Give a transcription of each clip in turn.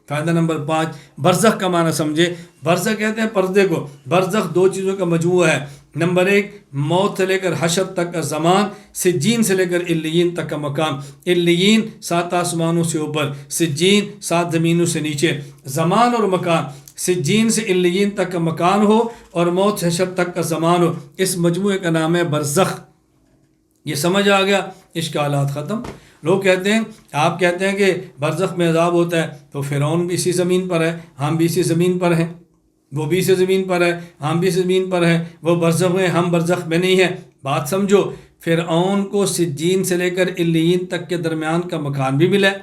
فائدہ نمبر 5، برزخ کا معنی سمجھے۔ برزخ کہتے ہیں پردے کو۔ برزخ دو چیزوں کا مجموعہ ہے۔ نمبر 1، موت سے لے کر حشر تک کا زمان، سجین سے لے کر علیین تک کا مقام۔ علیین 7 آسمانوں سے اوپر، سجین 7 زمینوں سے نیچے۔ زمان اور مکان، سجین سے علیین تک کا مکان ہو اور موت سے حشر تک کا زمان ہو، اس مجموعے کا نام ہے برزخ۔ یہ سمجھ آ گیا، اشکالات ختم۔ لوگ کہتے ہیں، آپ کہتے ہیں کہ برزخ میں عذاب ہوتا ہے، تو فرعون بھی اسی زمین پر ہے، ہم بھی اسی زمین پر ہیں، وہ بھی اسی زمین پر ہے، ہم بھی اسی زمین پر ہیں، وہ برزخ میں، ہم برزخ میں نہیں ہیں۔ بات سمجھو، فرعون کو سجین سے لے کر علیین تک کے درمیان کا مکان بھی ملا ہے،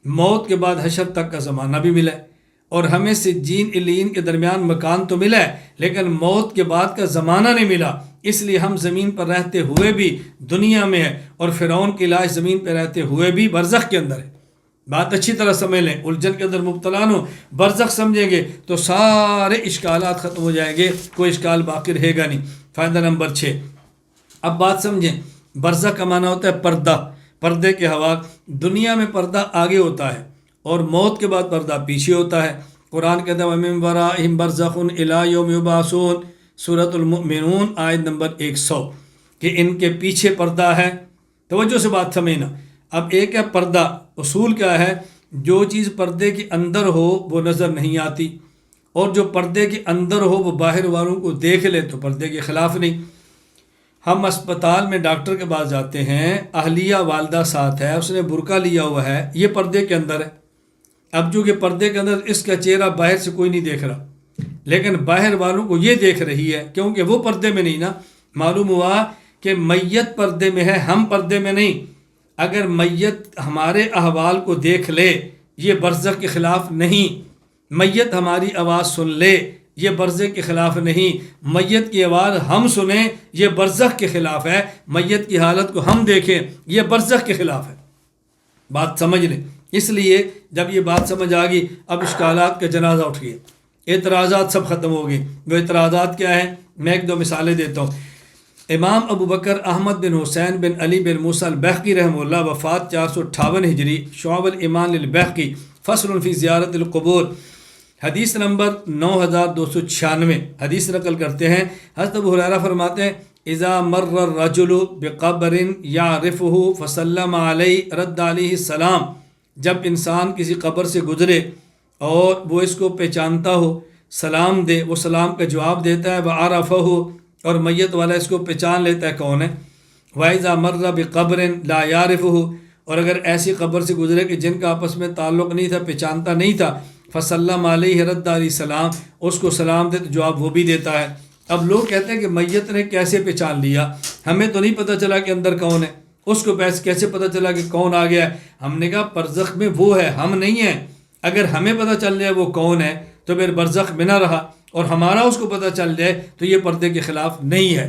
موت کے بعد حشر تک کا زمانہ بھی ملا ہے، اور ہمیں سجین علیین کے درمیان مکان تو ملا ہے لیکن موت کے بعد کا زمانہ نہیں ملا، اس لیے ہم زمین پر رہتے ہوئے بھی دنیا میں ہے، اور فرعون کی لاش زمین پہ رہتے ہوئے بھی برزخ کے اندر ہے۔ بات اچھی طرح سمجھ لیں، الجھن کے اندر مبتلا نہ ہو۔ برزخ سمجھیں گے تو سارے اشکالات ختم ہو جائیں گے، کوئی اشکال باقی رہے گا نہیں۔ فائدہ نمبر 6، اب بات سمجھیں۔ برزخ کا معنی ہوتا ہے پردہ، پردے کے حوال۔ دنیا میں پردہ آگے ہوتا ہے اور موت کے بعد پردہ پیچھے ہوتا ہے۔ قرآن کہتا ہے وَمِن وَرَائِهِمْ بَرْزَخٌ إِلَىٰ يَوْمِ يُبْعَثُونَ، سورۃ المؤمنون آیت نمبر 100، کہ ان کے پیچھے پردہ ہے۔ توجہ سے بات سمجھنا۔ اب ایک ہے پردہ، اصول کیا ہے؟ جو چیز پردے کے اندر ہو وہ نظر نہیں آتی، اور جو پردے کے اندر ہو وہ باہر والوں کو دیکھ لے تو پردے کے خلاف نہیں۔ ہم اسپتال میں ڈاکٹر کے پاس جاتے ہیں، اہلیہ والدہ ساتھ ہے، اس نے برقع لیا ہوا ہے، یہ پردے کے اندر ہے۔ اب جو کہ پردے کے اندر اس کا چہرہ باہر سے کوئی نہیں دیکھ رہا، لیکن باہر والوں کو یہ دیکھ رہی ہے، کیونکہ وہ پردے میں نہیں نا۔ معلوم ہوا کہ میت پردے میں ہے، ہم پردے میں نہیں۔ اگر میت ہمارے احوال کو دیکھ لے یہ برزخ کے خلاف نہیں، میت ہماری آواز سن لے یہ برزخ کے خلاف نہیں، میت کی آواز ہم سنیں یہ برزخ کے خلاف ہے، میت کی حالت کو ہم دیکھیں یہ برزخ کے خلاف ہے۔ بات سمجھ لیں۔ اس لیے جب یہ بات سمجھ آ گئی، اب اشکالات کا جنازہ اٹھ گیا، اعتراضات سب ختم ہو گئے۔ وہ اعتراضات کیا ہیں؟ میں ایک دو مثالیں دیتا ہوں۔ امام ابو بکر احمد بن حسین بن علی بن موسیٰ البیہقی رحمہ اللہ، وفات 458 ہجری، شعب الایمان للبیہقی، فصل فی زیارت القبور، حدیث نمبر 9296 حدیث نقل کرتے ہیں۔ حضرت ابو ہریرہ فرماتے ہیں اذا مر الرجل بقبر یعرفہ فسلم علیہ رد علیہ السلام، جب انسان کسی قبر سے گزرے اور وہ اس کو پہچانتا ہو، سلام دے، وہ سلام کا جواب دیتا ہے، وعرفہ، اور میت والا اس کو پہچان لیتا ہے کون ہے۔ وَإِذَا مَرَّ بِقَبْرٍ لَا يَعْرِفُهُ، اور اگر ایسی قبر سے گزرے کہ جن کا آپس میں تعلق نہیں تھا، پہچانتا نہیں تھا، فَسَلَّمَ عَلَيْهِ رَدَّ عَلَيْهِ السَّلَامِ، اس کو سلام دے تو جواب وہ بھی دیتا ہے۔ اب لوگ کہتے ہیں کہ میت نے کیسے پہچان لیا؟ ہمیں تو نہیں پتہ چلا کہ اندر کون ہے، اس کو کیسے پتہ چلا کہ کون آ گیا ہے؟ ہم نے کہا برزخ میں وہ ہے، ہم نہیں ہیں۔ اگر ہمیں پتہ چل جائے وہ کون ہے تو پھر برزخ میں نہ رہا، اور ہمارا اس کو پتہ چل جائے تو یہ پردے کے خلاف نہیں ہے۔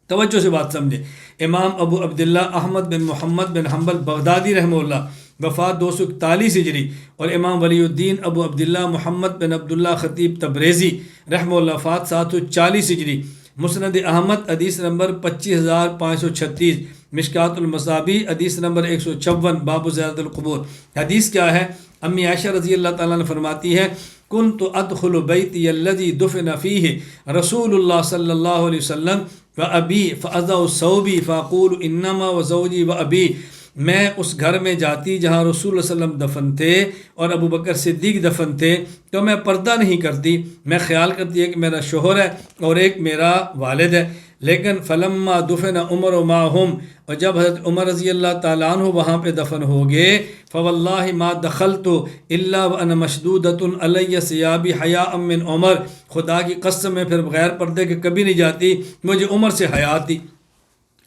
توجہ سے بات سمجھے۔ امام ابو عبداللہ احمد بن محمد بن حنبل بغدادی رحمہ اللہ، وفات 241 ہجری، اور امام ولی الدین ابو عبداللہ محمد بن عبداللہ خطیب تبریزی رحمہ اللہ، وفات 740 ہجری، مسند احمد حدیث نمبر 25536، مشکات المصابیح حدیث نمبر 154، باب زیارت القبور۔ حدیث کیا ہے؟ امی عائشہ رضی اللہ تعالیٰ عنہ فرماتی ہے کنت ادخل بیتی الذی دفن فیہ رسول اللہ صلی اللہ علیہ وسلم وابی فاضع ثوبی فاقول انما وزوجی وابی، میں اس گھر میں جاتی جہاں رسول اللہ صلی اللہ علیہ وسلم دفن تھے اور ابو بکر صدیق دفن تھے، تو میں پردہ نہیں کرتی، میں خیال کرتی ہے کہ میرا شوہر ہے اور ایک میرا والد ہے۔ لیکن فلما دفن عمر معہم، اور جب حضرت عمر رضی اللہ تعالیٰ عنہ وہاں پہ دفن ہو گئے، فواللہ ما دخلت الا وانا مشدودۃ علی ثیابی حیاء من عمر، خدا کی قسم میں پھر بغیر پردے کے کبھی نہیں جاتی، مجھے عمر سے حیا تھی۔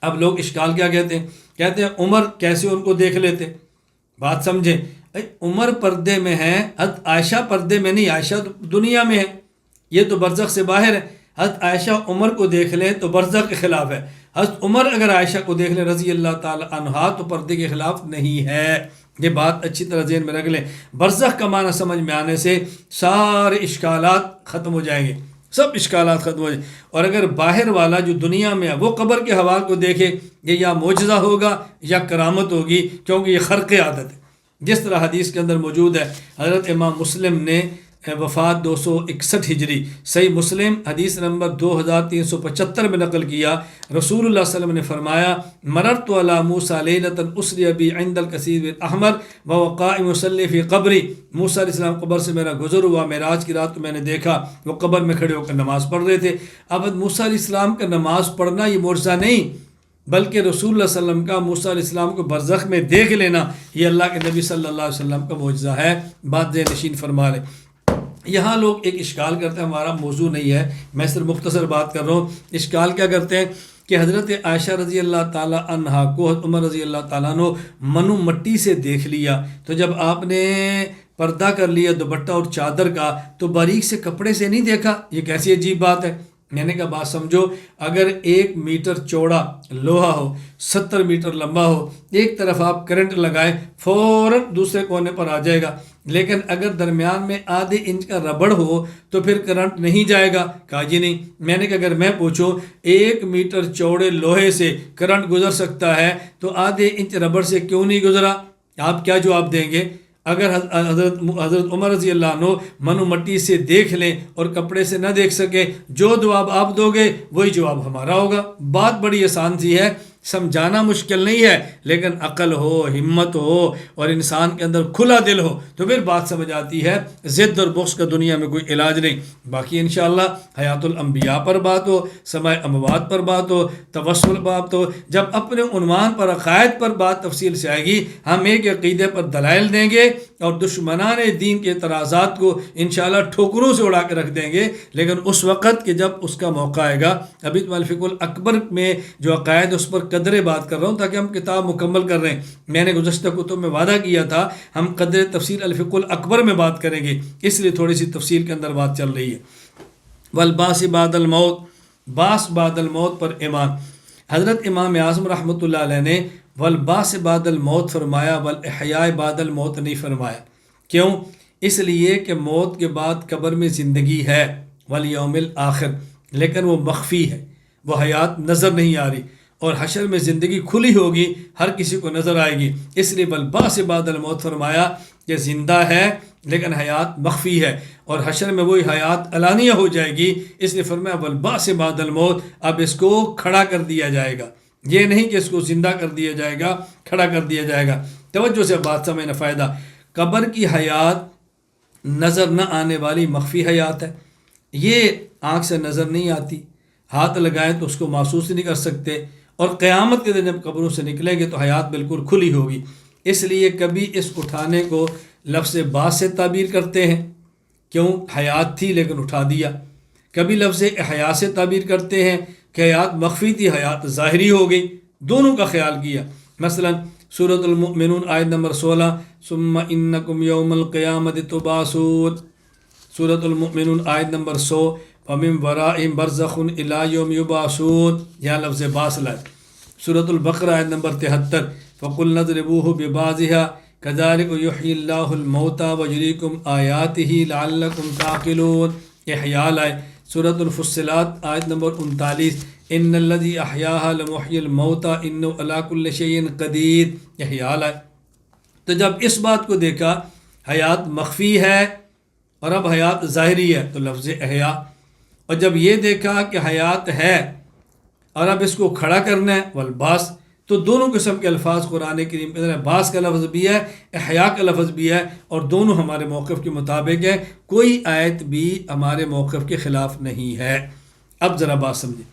اب لوگ اشکال کیا کہتے ہیں؟ کہتے ہیں عمر کیسے ان کو دیکھ لیتے؟ بات سمجھیں، عمر پردے میں ہے، حضرت عائشہ پردے میں نہیں، عائشہ تو دنیا میں ہے، یہ تو برزخ سے باہر ہے۔ حضرت عائشہ عمر کو دیکھ لیں تو برزخ کے خلاف ہے، حضرت عمر اگر عائشہ کو دیکھ لیں رضی اللہ تعالی عنہا تو پردے کے خلاف نہیں ہے۔ یہ بات اچھی طرح ذہن میں رکھ لیں۔ برزخ کا معنی سمجھ میں آنے سے سارے اشکالات ختم ہو جائیں گے، سب اشکالات ختم ہو جائیں۔ اور اگر باہر والا جو دنیا میں ہے وہ قبر کے حوال کو دیکھے، یہ یا معجزہ ہوگا یا کرامت ہوگی، کیونکہ یہ خرق عادت ہے۔ جس طرح حدیث کے اندر موجود ہے، حضرت امام مسلم نے وفات 261 ہجری، صحیح مسلم حدیث نمبر 2375 میں نقل کیا، رسول اللہ صلی اللہ علیہ وسلم نے فرمایا مررت علی موسیٰ لیلۃ اسری بی عند الکثیر الاحمر وهو قائم یصلی فی قبری، موسیٰ علیہ السلام قبر سے میرا گزر ہوا معراج کی رات کو میں نے دیکھا وہ قبر میں کھڑے ہو کر نماز پڑھ رہے تھے۔ اب موسیٰ علیہ السلام کا نماز پڑھنا یہ معجزہ نہیں، بلکہ رسول اللہ صلی اللہ علیہ وسلم کا موسیٰ علیہ السلام کو برزخ میں دیکھ لینا یہ اللہ کے نبی صلی اللہ علیہ وسلم کا معجزہ ہے۔ بات ذہن نشین فرما لیں۔ یہاں لوگ ایک اشکال کرتے ہیں، ہمارا موضوع نہیں ہے، میں صرف مختصر بات کر رہا ہوں۔ اشکال کیا کرتے ہیں کہ حضرت عائشہ رضی اللہ تعالیٰ عنہا کو حضرت عمر رضی اللہ تعالیٰ عنہ منو مٹی سے دیکھ لیا، تو جب آپ نے پردہ کر لیا دوپٹہ اور چادر کا تو باریک سے کپڑے سے نہیں دیکھا، یہ کیسی عجیب بات ہے۔ میں نے کہا بات سمجھو، اگر 1 میٹر چوڑا لوہا ہو، 70 میٹر لمبا ہو، ایک طرف آپ کرنٹ لگائیں فوراً دوسرے کونے پر آ جائے گا، لیکن اگر درمیان میں آدھے انچ کا ربڑ ہو تو پھر کرنٹ نہیں جائے گا۔ کہا جی نہیں۔ میں نے کہا اگر میں پوچھوں 1 میٹر چوڑے لوہے سے کرنٹ گزر سکتا ہے تو آدھے انچ ربڑ سے کیوں نہیں گزرا؟ آپ کیا جواب دیں گے؟ اگر حضرت عمر رضی اللہ عنہ منو مٹی سے دیکھ لیں اور کپڑے سے نہ دیکھ سکے، جو جواب آپ دو گے وہی جواب ہمارا ہوگا۔ بات بڑی آسان سی ہے، سمجھانا مشکل نہیں ہے، لیکن عقل ہو، ہمت ہو اور انسان کے اندر کھلا دل ہو تو پھر بات سمجھ آتی ہے۔ ضد اور بغض کا دنیا میں کوئی علاج نہیں۔ باقی انشاءاللہ حیات الانبیاء پر بات ہو، سماع اموات پر بات ہو، توسل پر بات ہو، جب اپنے عنوان پر عقائد پر بات تفصیل سے آئے گی ہم ایک عقیدے پر دلائل دیں گے اور دشمنان دین کے اعتراضات کو انشاءاللہ ٹھوکروں سے اڑا کے رکھ دیں گے، لیکن اس وقت کہ جب اس کا موقع آئے گا۔ ابھی تو الفقہ الاکبر میں جو عقائد اس پر قدرے بات کر رہا ہوں تاکہ ہم کتاب مکمل کر رہے ہیں۔ میں نے گزشتہ کتب میں وعدہ کیا تھا ہم قدر تفسیر الفقہ الاکبر میں بات کریں گے، اس لیے تھوڑی سی تفصیل کے اندر بات چل رہی ہے۔ والبعث بعد الموت، بعث بعد الموت پر ایمان۔ حضرت امام اعظم رحمۃ اللہ علیہ نے والبعث بعد الموت فرمایا، والاحیاء بعد الموت نہیں فرمایا۔ کیوں؟ اس لیے کہ موت کے بعد قبر میں زندگی ہے، والیوم الآخر، لیکن وہ مخفی ہے، وہ حیات نظر نہیں آ رہی، اور حشر میں زندگی کھلی ہوگی، ہر کسی کو نظر آئے گی۔ اس لیے والبعث بعد الموت فرمایا کہ زندہ ہے لیکن حیات مخفی ہے، اور حشر میں وہی حیات علانیہ ہو جائے گی۔ اس لیے فرمایا والبعث بعد الموت، اب اس کو کھڑا کر دیا جائے گا، یہ نہیں کہ اس کو زندہ کر دیا جائے گا، کھڑا کر دیا جائے گا۔ توجہ سے بات سمجھنا فائدہ۔ قبر کی حیات نظر نہ آنے والی مخفی حیات ہے، یہ آنکھ سے نظر نہیں آتی، ہاتھ لگائیں تو اس کو محسوس نہیں کر سکتے، اور قیامت کے دن جب قبروں سے نکلیں گے تو حیات بالکل کھلی ہوگی۔ اس لیے کبھی اس اٹھانے کو لفظ بعث سے تعبیر کرتے ہیں، کیوں؟ حیات تھی لیکن اٹھا دیا۔ کبھی لفظ احیا سے تعبیر کرتے ہیں کہ حیات مخفی تھی، حیات ظاہری ہو گئی، دونوں کا خیال کیا۔ مثلا سورۃ المؤمنون آیت نمبر 16، ثم انکم یوم القیامت تبعثون، سورۃ المؤمنون آیت نمبر 100، ومن ورائہم برزخ الی یوم یبعثون، یہاں لفظ بعث لائے۔ سورۃ البقرہ آیت نمبر 73، فقلنا اضربوہ ببعضہا کذالک یحیی اللہ الموتى ویریکم آیاتہ لعلکم تعقلون، احیاء لائے۔ سورۃ الفصلات آیت نمبر 39، ان الذی احیاھا لمحیی الموتى انہ علی کل شیء قدیر، احیاء لائے۔ تو جب اس بات کو دیکھا حیات مخفی ہے اور اب حیات ظاہری ہے تو لفظ احیا، اور جب یہ دیکھا کہ حیات ہے اور اب اس کو کھڑا کرنا ہے والبعث، تو دونوں قسم کے الفاظ قرآن کریم کے اندر بعث کا لفظ بھی ہے، احیا کا لفظ بھی ہے، اور دونوں ہمارے موقف کے مطابق ہے، کوئی آیت بھی ہمارے موقف کے خلاف نہیں ہے۔ اب ذرا بات سمجھیں۔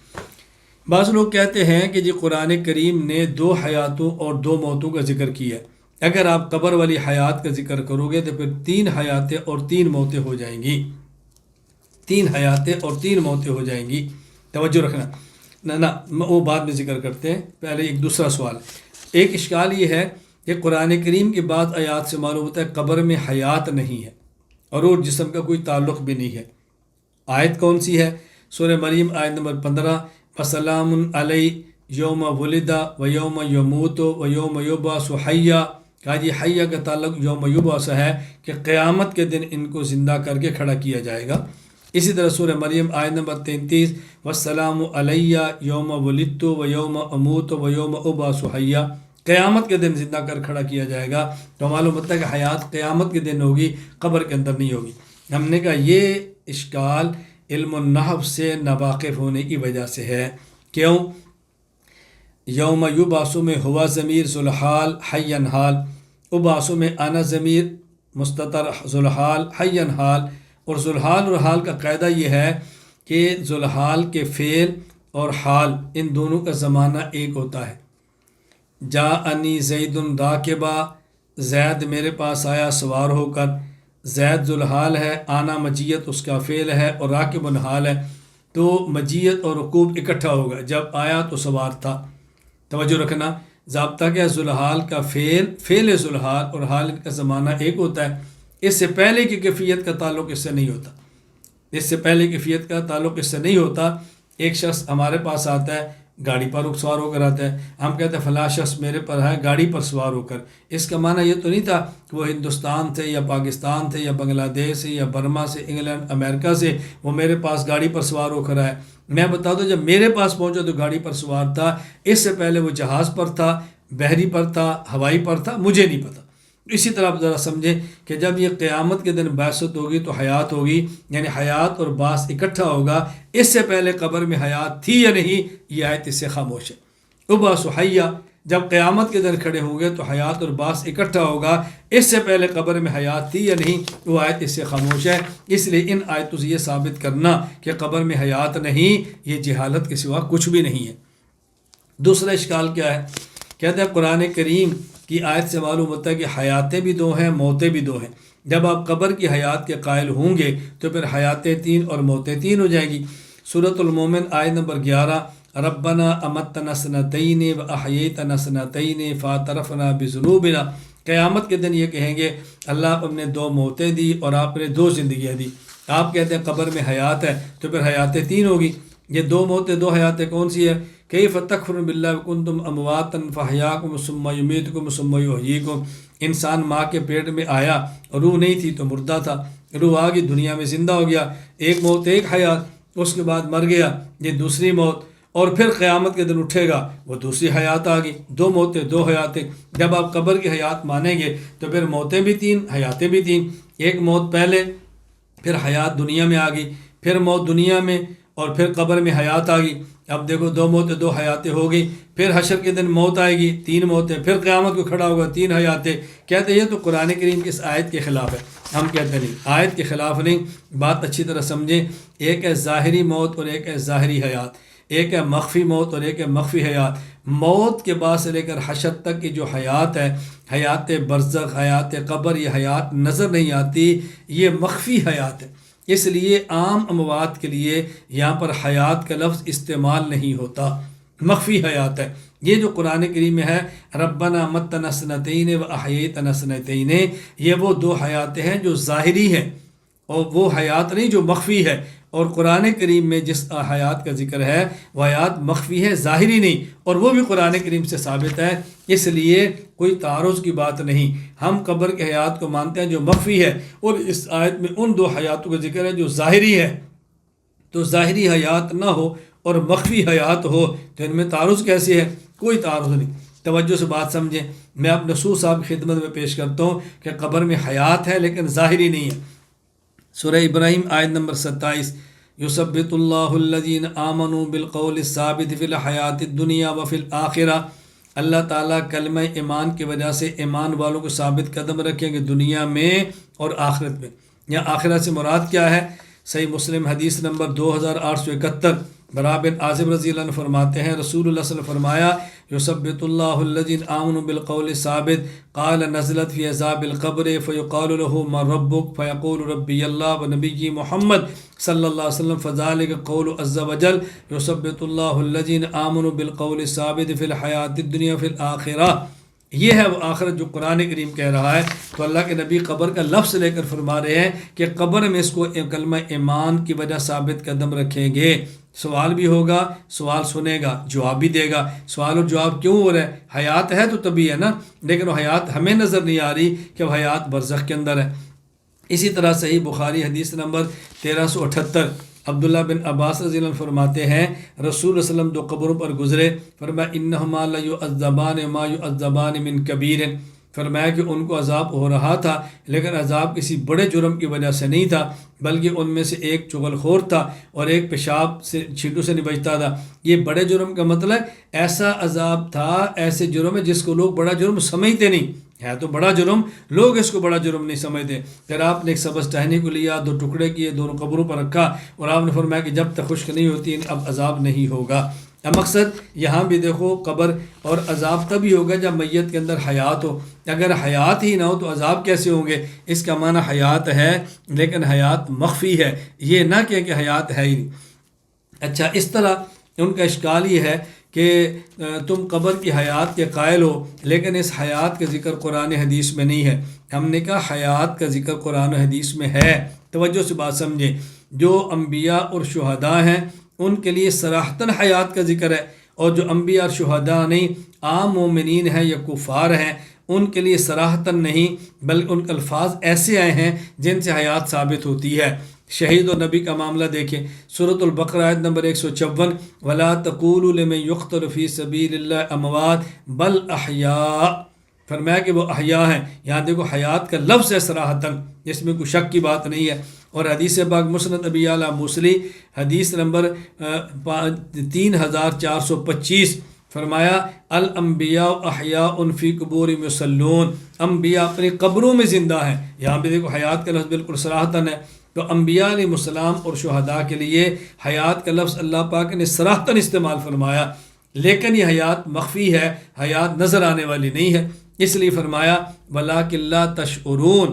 بعض لوگ کہتے ہیں کہ جی قرآن کریم نے 2 حیاتوں اور 2 موتوں کا ذکر کیا ہے، اگر آپ قبر والی حیات کا ذکر کرو گے تو پھر 3 حیاتیں اور 3 موتیں ہو جائیں گی، 3 حیاتیں اور 3 موتیں ہو جائیں گی۔ توجہ رکھنا، نہ وہ بعد میں ذکر کرتے ہیں، پہلے ایک دوسرا سوال۔ ایک اشکال یہ ہے کہ قرآن کریم کی بعض آیات سے معلوم ہوتا ہے قبر میں حیات نہیں ہے اور روح جسم کا کوئی تعلق بھی نہیں ہے۔ آیت کون سی ہے؟ سورہ مریم آیت نمبر 15، وسلام علی یوم ولد و یوم یموت و یوم یبعث حیا، کہا جی حیا کا تعلق یوم یبعث ہے کہ قیامت کے دن ان کو زندہ کر کے کھڑا کیا جائے گا۔ اسی طرح سورہ مریم آیت نمبر 33، والسلام علی یوم ولدت و یوم اموت و یوم ابعث حیا، قیامت کے دن زندہ کر کھڑا کیا جائے گا، تو معلوم ہوتا ہے کہ حیات قیامت کے دن ہوگی، قبر کے اندر نہیں ہوگی۔ ہم نے کہا یہ اشکال علم النحو سے ناواقف ہونے کی وجہ سے ہے۔ کیوں؟ یوم یبعث میں ہوا ضمیر ذوالحال حیًّا حال، ابعث میں انا ضمیر مستتر ذوالحال حیًّا حال، اور ذوالحال اور حال کا قاعدہ یہ ہے کہ ذوالحال کے فعل اور حال ان دونوں کا زمانہ ایک ہوتا ہے۔ جاءنی زید راکبا، زید میرے پاس آیا سوار ہو کر، زید ذوالحال ہے، آنا مجیت اس کا فعل ہے، اور راکب حال ہے، تو مجیت اور رکوب اکٹھا ہوگا، جب آیا تو سوار تھا۔ توجہ رکھنا، ضابطہ کیا؟ ذوالحال کا فعل ذوالحال اور حال ان کا زمانہ ایک ہوتا ہے۔ اس سے پہلے کی کیفیت کا تعلق اس سے نہیں ہوتا، اس سے پہلے کیفیت کا تعلق اس سے نہیں ہوتا۔ ایک شخص ہمارے پاس آتا ہے، گاڑی پر سوار ہو کر آتا ہے، ہم کہتے ہیں فلاں شخص میرے پر ہے گاڑی پر سوار ہو کر، اس کا معنی یہ تو نہیں تھا کہ وہ ہندوستان سے یا پاکستان سے یا بنگلہ دیش سے یا برما سے، انگلینڈ امریکہ سے وہ میرے پاس گاڑی پر سوار ہو کر آئے۔ میں بتا دوں جب میرے پاس پہنچا تو گاڑی پر سوار تھا، اس سے پہلے وہ جہاز پر تھا، بحری پر تھا، ہوائی پر تھا، مجھے نہیں پتہ۔ اسی طرح آپ ذرا سمجھیں کہ جب یہ قیامت کے دن بعثت ہوگی تو حیات ہوگی، یعنی حیات اور بعث اکٹھا ہوگا۔ اس سے پہلے قبر میں حیات تھی یا نہیں، یہ آیت اس سے خاموش ہے۔ ابعث حیا، جب قیامت کے دن کھڑے ہوں گے تو حیات اور بعث اکٹھا ہوگا، اس سے پہلے قبر میں حیات تھی یا نہیں، وہ آیت اس سے خاموش ہے۔ اس لیے ان آیتوں سے یہ ثابت کرنا کہ قبر میں حیات نہیں، یہ جہالت کے سوا کچھ بھی نہیں ہے۔ دوسرا اشکال کیا ہے؟ کہتے ہیں قرآن کریم کی آیت سے معلوم ہوتا ہے کہ حیاتیں بھی دو ہیں، موتیں بھی دو ہیں۔ جب آپ قبر کی حیات کے قائل ہوں گے تو پھر حیاتیں تین اور موتیں تین ہو جائیں گی۔ سورۃ المومن آیت نمبر 11، ربنا امتنا سنتین واحییتنا سنتین فاعترفنا بذنوبنا، قیامت کے دن یہ کہیں گے اللہ آپ نے دو موتیں دی اور آپ نے دو زندگیاں دی۔ آپ کہتے ہیں قبر میں حیات ہے تو پھر حیاتیں تین ہوگی۔ یہ دو موتیں دو حیاتیں کون سی ہے؟ کیف تکفرون باللہ وکنتم امواتا فاحیاکم ثم یمیتکم ثم یحییکم، انسان ماں کے پیٹ میں آیا، روح نہیں تھی تو مردہ تھا، روح آ گئی دنیا میں زندہ ہو گیا، ایک موت ایک حیات، اس کے بعد مر گیا، یہ دوسری موت، اور پھر قیامت کے دن اٹھے گا وہ دوسری حیات آ گئی، دو موتیں دو حیاتیں۔ جب آپ قبر کی حیات مانیں گے تو پھر موتیں بھی تین، حیاتیں بھی تین، ایک موت پہلے، پھر حیات دنیا میں آ گئی، پھر موت دنیا میں، اور پھر قبر میں حیات آ گئی۔ اب دیکھو دو موتیں دو حیاتیں ہو گئی، پھر حشر کے دن موت آئے گی، تین موتیں، پھر قیامت کو کھڑا ہوگا، تین حیاتیں۔ کہتے ہیں یہ تو قرآن کریم کی اس آیت کے خلاف ہے۔ ہم کہتے نہیں، آیت کے خلاف نہیں، بات اچھی طرح سمجھیں۔ ایک ہے ظاہری موت اور ایک ہے ظاہری حیات، ایک ہے مخفی موت اور ایک ہے مخفی حیات۔ موت کے بعد سے لے کر حشر تک کی جو حیات ہے، حیات برزخ، حیات قبر، یہ حیات نظر نہیں آتی، یہ مخفی حیات ہے۔ اس لیے عام اموات کے لیے یہاں پر حیات کا لفظ استعمال نہیں ہوتا، مخفی حیات ہے۔ یہ جو قرآن کریم میں ہے ربنا متنا سنتین واحییتنا سنتین، یہ وہ دو حیاتیں ہیں جو ظاہری ہیں، اور وہ حیات نہیں جو مخفی ہے۔ اور قرآن کریم میں جس حیات کا ذکر ہے وہ حیات مخفی ہے، ظاہری نہیں، اور وہ بھی قرآن کریم سے ثابت ہے۔ اس لیے کوئی تعارض کی بات نہیں، ہم قبر کے حیات کو مانتے ہیں جو مخفی ہے، اور اس آیت میں ان دو حیاتوں کا ذکر ہے جو ظاہری ہے۔ تو ظاہری حیات نہ ہو اور مخفی حیات ہو تو ان میں تعارض کیسے ہے؟ کوئی تعارض نہیں۔ توجہ سے بات سمجھیں، میں اپنے نصوص صاحب کی خدمت میں پیش کرتا ہوں کہ قبر میں حیات ہے لیکن ظاہری نہیں ہے۔ سورہ ابراہیم آیت نمبر 27، یثبت اللہ الذین آمنوا بالقول الثابت فی الحیات الدنیا وفی الآخرہ، اللہ تعالیٰ کلمہ ایمان کی وجہ سے ایمان والوں کو ثابت قدم رکھیں گے دنیا میں اور آخرت میں۔ یہاں آخرت سے مراد کیا ہے؟ صحیح مسلم حدیث نمبر 2871، برا بن عازب رضی اللہ عنہ فرماتے ہیں رسول اللہ صلی اللہ علیہ وسلم فرمایا یثبت اللہ الذین آمنوا بالقول الثابت قال نزلت فی عذاب القبر فیقال له من ربک فیقول ربی اللہ ونبی محمد صلی اللہ علیہ وسلم فذلک قول عز وجل یثبت اللہ الذین آمنوا بالقول الثابت فی الحیات الدنیا فی الآخرہ۔ یہ ہے وہ آخرت جو قرآن کریم کہہ رہا ہے۔ تو اللہ کے نبی قبر کا لفظ لے کر فرما رہے ہیں کہ قبر میں اس کو کلمہ ایمان کی وجہ ثابت قدم رکھیں گے۔ سوال بھی ہوگا، سوال سنے گا، جواب بھی دے گا۔ سوال اور جواب کیوں ہو رہا ہے؟ حیات ہے تو طبی ہے نا، لیکن وہ حیات ہمیں نظر نہیں آ رہی کہ وہ حیات برزخ کے اندر ہے۔ اسی طرح صحیح بخاری حدیث نمبر 1378، عبداللہ بن عباس رضی اللہ عنہ فرماتے ہیں رسول اللہ علیہ وسلم دو قبروں پر گزرے، فرمایا انہما لیعذبان ما یعذبان من کبیر، فرمایا کہ ان کو عذاب ہو رہا تھا لیکن عذاب کسی بڑے جرم کی وجہ سے نہیں تھا، بلکہ ان میں سے ایک چغل خور تھا اور ایک پیشاب سے چھینٹوں سے نہیں بچتا تھا۔ یہ بڑے جرم کا مطلب ایسا عذاب تھا، ایسے جرم ہے جس کو لوگ بڑا جرم سمجھتے نہیں، ہے تو بڑا جرم، لوگ اس کو بڑا جرم نہیں سمجھتے۔ پھر آپ نے ایک سبز ٹہنی کو لیا، دو ٹکڑے کیے، دونوں قبروں پر رکھا اور آپ نے فرمایا کہ جب تک خشک نہیں ہوتی اب عذاب نہیں ہوگا۔ اب مقصد یہاں بھی دیکھو قبر اور عذاب تبھی ہوگا جب میت کے اندر حیات ہو، اگر حیات ہی نہ ہو تو عذاب کیسے ہوں گے؟ اس کا معنی حیات ہے لیکن حیات مخفی ہے، یہ نہ کہ حیات ہے ہی نہیں۔ اچھا، اس طرح ان کا اشکال یہ ہے کہ تم قبر کی حیات کے قائل ہو لیکن اس حیات کا ذکر قرآن حدیث میں نہیں ہے۔ ہم نے کہا حیات کا ذکر قرآن و حدیث میں ہے، توجہ سے بات سمجھیں۔ جو انبیاء اور شہداء ہیں ان کے لیے صراحتاً حیات کا ذکر ہے، اور جو انبیاء اور شہداء نہیں، عام مومنین ہیں یا کفار ہیں، ان کے لیے صراحتاً نہیں بلکہ ان کے الفاظ ایسے آئے ہیں جن سے حیات ثابت ہوتی ہے۔ شہید و نبی کا معاملہ دیکھیں، سورۃ البقرہ آیت نمبر 154، وَلَا تَقُولُوا لِمَن يُقْتَلُ فِي سَبِيلِ اللَّهِ أَمْوَاتٌ بَلْ أَحْيَاءٌ، فرمایا کہ وہ احیاء ہیں۔ یہاں دیکھو حیات کا لفظ ہے صراحتاً، اس میں کوئی شک کی بات نہیں ہے۔ اور حدیث پاک مسند ابی اعلیٰ موصلی حدیث نمبر 3425 فرمایا الانبیاء احیاء فی قبورہم یصلون، انبیاء اپنی قبروں میں زندہ ہیں۔ یہاں بھی دیکھو حیات کا لفظ بالکل صراحتاً ہے، تو انبیاء علیہ السلام اور شہداء کے لیے حیات کا لفظ اللہ پاک نے صراحتاً استعمال فرمایا، لیکن یہ حیات مخفی ہے، حیات نظر آنے والی نہیں ہے، اس لیے فرمایا وَلَٰكِن لَا تَشْعُرُونَ۔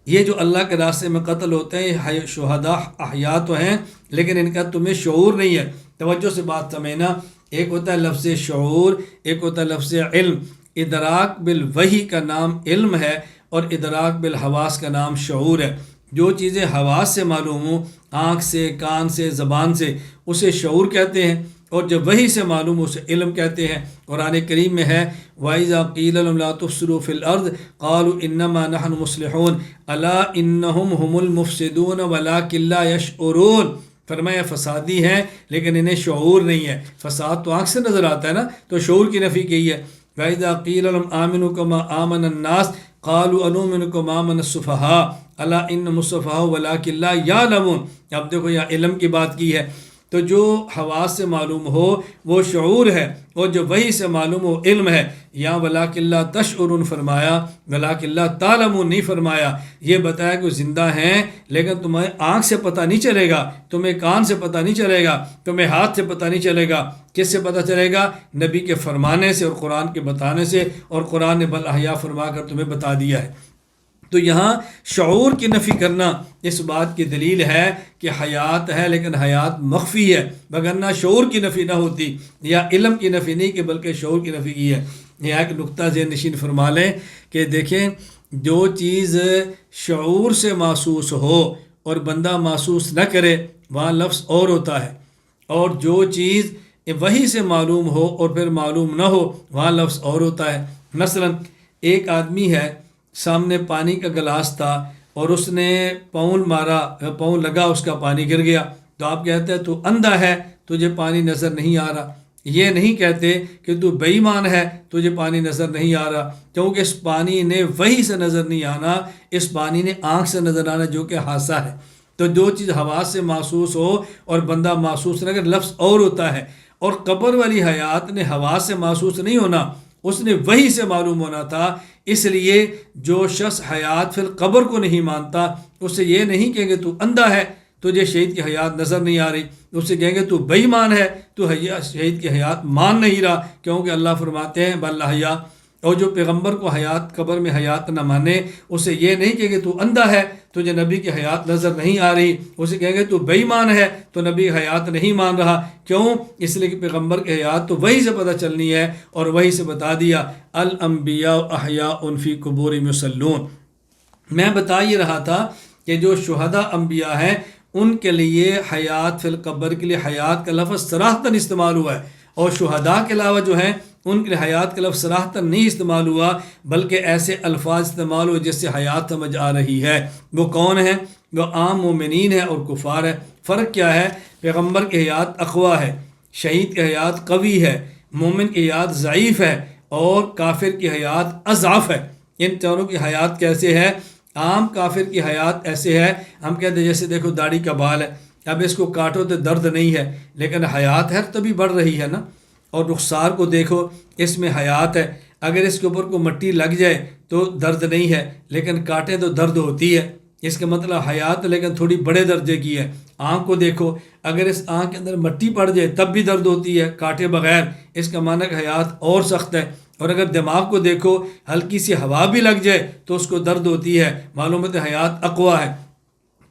یہ جو اللہ کے راستے میں قتل ہوتے ہیں شہداء احیاء تو ہیں لیکن ان کا تمہیں شعور نہیں ہے۔ توجہ سے بات سمجھنا، ایک ہوتا ہے لفظ شعور، ایک ہوتا ہے لفظ علم۔ ادراک بالوحی کا نام علم ہے اور ادراک بالحواس کا نام شعور ہے۔ جو چیزیں حواس سے معلوم ہوں، آنکھ سے، کان سے، زبان سے، اسے شعور کہتے ہیں، اور جب وحی سے معلوم اسے علم کہتے ہیں۔ قرآن کریم میں ہے وَإِذَا قِيلَ لَهُمْ لَا تُفْسِدُوا فِي الْأَرْضِ قَالُوا إِنَّمَا نَحْنُ مُصْلِحُونَ أَلَا إِنَّهُمْ هُمُ الْمُفْسِدُونَ وَلَٰكِن لَا يَشْعُرُونَ، فرمایا فسادی ہیں لیکن انہیں شعور نہیں ہے۔ فساد تو آنکھ سے نظر آتا ہے نا، تو شعور کی نفی کی ہے۔ وَإِذَا قِيلَ لَهُمْ آمِنُوا كَمَا آمَنَ النَّاسُ قَالُوا أَنُؤْمِنُ كَمَا آمَنَ السُّفَهَاءُ أَلَا إِنَّهُمُ السُّفَهَاءُ وَلَٰكِن لَا يَعْلَمُونَ۔ اب دیکھو یہاں علم کی بات کی ہے، تو جو حواس سے معلوم ہو وہ شعور ہے، اور جو وحی سے معلوم ہو علم ہے۔ یہاں وَلَٰكِن لَا تَشْعُرُونَ فرمایا، وَلَٰكِن لَا تَعْلَمُونَ نہیں فرمایا۔ یہ بتایا کہ وہ زندہ ہیں لیکن تمہیں آنکھ سے پتہ نہیں چلے گا، تمہیں کان سے پتہ نہیں چلے گا، تمہیں ہاتھ سے پتہ نہیں چلے گا۔ کس سے پتہ چلے گا؟ نبی کے فرمانے سے اور قرآن کے بتانے سے، اور قرآن نے بل احیا فرما کر تمہیں بتا دیا ہے۔ تو یہاں شعور کی نفی کرنا اس بات کی دلیل ہے کہ حیات ہے لیکن حیات مخفی ہے، وگرنہ شعور کی نفی نہ ہوتی، یا علم کی نفی نہیں کہ بلکہ شعور کی نفی کی ہے۔ یہاں ایک نقطہ ذہن نشین فرما لیں کہ دیکھیں، جو چیز شعور سے محسوس ہو اور بندہ محسوس نہ کرے وہاں لفظ اور ہوتا ہے، اور جو چیز وحی سے معلوم ہو اور پھر معلوم نہ ہو وہاں لفظ اور ہوتا ہے۔ مثلا ایک آدمی ہے، سامنے پانی کا گلاس تھا اور اس نے پاؤں مارا، پاؤں لگا، اس کا پانی گر گیا، تو آپ کہتے ہیں تو اندھا ہے، تجھے پانی نظر نہیں آ رہا۔ یہ نہیں کہتے کہ تو بے ایمان ہے، تجھے پانی نظر نہیں آ رہا، کیونکہ اس پانی نے وحی سے نظر نہیں آنا، اس پانی نے آنکھ سے نظر آنا جو کہ حادثہ ہے۔ تو جو چیز حواس سے محسوس ہو اور بندہ محسوس نہ کرے لفظ اور ہوتا ہے۔ اور قبر والی حیات نے حواس سے محسوس نہیں ہونا، اس نے وحی سے معلوم ہونا تھا۔ اس لیے جو شخص حیات فی القبر کو نہیں مانتا، اس سے یہ نہیں کہیں گے تو اندھا ہے، تجھے شہید کی حیات نظر نہیں آ رہی، اس سے کہیں گے تو بے ایمان ہے، تو شہید کی حیات مان نہیں رہا، کیونکہ اللہ فرماتے ہیں بل احیا۔ اور جو پیغمبر کو حیات قبر میں حیات نہ مانے، اسے یہ نہیں کہیں گے تو اندھا ہے، تجھے نبی کی حیات نظر نہیں آ رہی، اسے کہیں گے تو بے ایمان ہے، تو نبی کی حیات نہیں مان رہا۔ کیوں؟ اس لیے کہ پیغمبر کی حیات تو وہی سے پتہ چلنی ہے، اور وہی سے بتا دیا الانبیاء احیاء فی قبورہم یصلون۔ میں بتا یہ رہا تھا کہ جو شہداء انبیاء ہیں ان کے لیے حیات فی القبر کے لیے حیات کا لفظ صراحتاً استعمال ہوا ہے، اور شہداء کے علاوہ جو ہیں ان کے لیے حیات کا لفظ صراحتاً نہیں استعمال ہوا، بلکہ ایسے الفاظ استعمال ہوئے جس سے حیات سمجھ آ رہی ہے۔ وہ کون ہیں؟ وہ عام مومنین ہے اور کفار ہے۔ فرق کیا ہے؟ پیغمبر کی حیات اقوا ہے، شہید کی حیات قوی ہے، مومن کی حیات ضعیف ہے، اور کافر کی حیات اضعف ہے۔ ان چاروں کی حیات کیسے ہے؟ عام کافر کی حیات ایسے ہے، ہم کہتے ہیں جیسے دیکھو داڑھی کا بال ہے، اب اس کو کاٹو تو درد نہیں ہے، لیکن حیات ہے تبھی بڑھ رہی ہے نا۔ اور رخسار کو دیکھو، اس میں حیات ہے، اگر اس کے اوپر کو مٹی لگ جائے تو درد نہیں ہے، لیکن کاٹے تو درد ہوتی ہے۔ اس کا مطلب حیات لیکن تھوڑی بڑے درجے کی ہے۔ آنکھ کو دیکھو، اگر اس آنکھ کے اندر مٹی پڑ جائے تب بھی درد ہوتی ہے کاٹے بغیر، اس کا معنی کہ حیات اور سخت ہے۔ اور اگر دماغ کو دیکھو، ہلکی سی ہوا بھی لگ جائے تو اس کو درد ہوتی ہے، معلوم ہے حیات اقوا ہے۔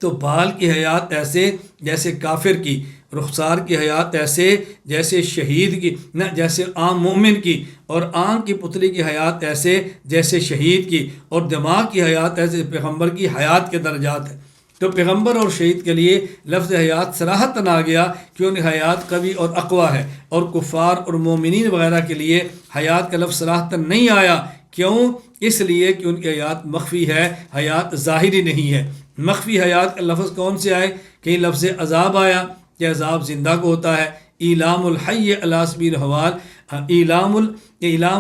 تو بال کی حیات ایسے جیسے کافر کی، رخسار کی حیات ایسے جیسے شہید کی، نہ جیسے عام مومن کی، اور آنکھ کی پتلی کی حیات ایسے جیسے شہید کی، اور دماغ کی حیات ایسے پیغمبر کی حیات کے درجات ہیں۔ تو پیغمبر اور شہید کے لیے لفظ حیات صراحتاً آ گیا کہ ان کی حیات قوی اور اقوا ہے، اور کفار اور مومنین وغیرہ کے لیے حیات کا لفظ صراحتاً نہیں آیا۔ کیوں؟ اس لیے کہ ان کی حیات مخفی ہے، حیات ظاہری نہیں ہے۔ مخفی حیات کا لفظ کون سے آئے؟ کہیں لفظ عذاب آیا کہ عذاب زندہ کو ہوتا ہے، ایلام الحی علی سبیل الحوال، ایلام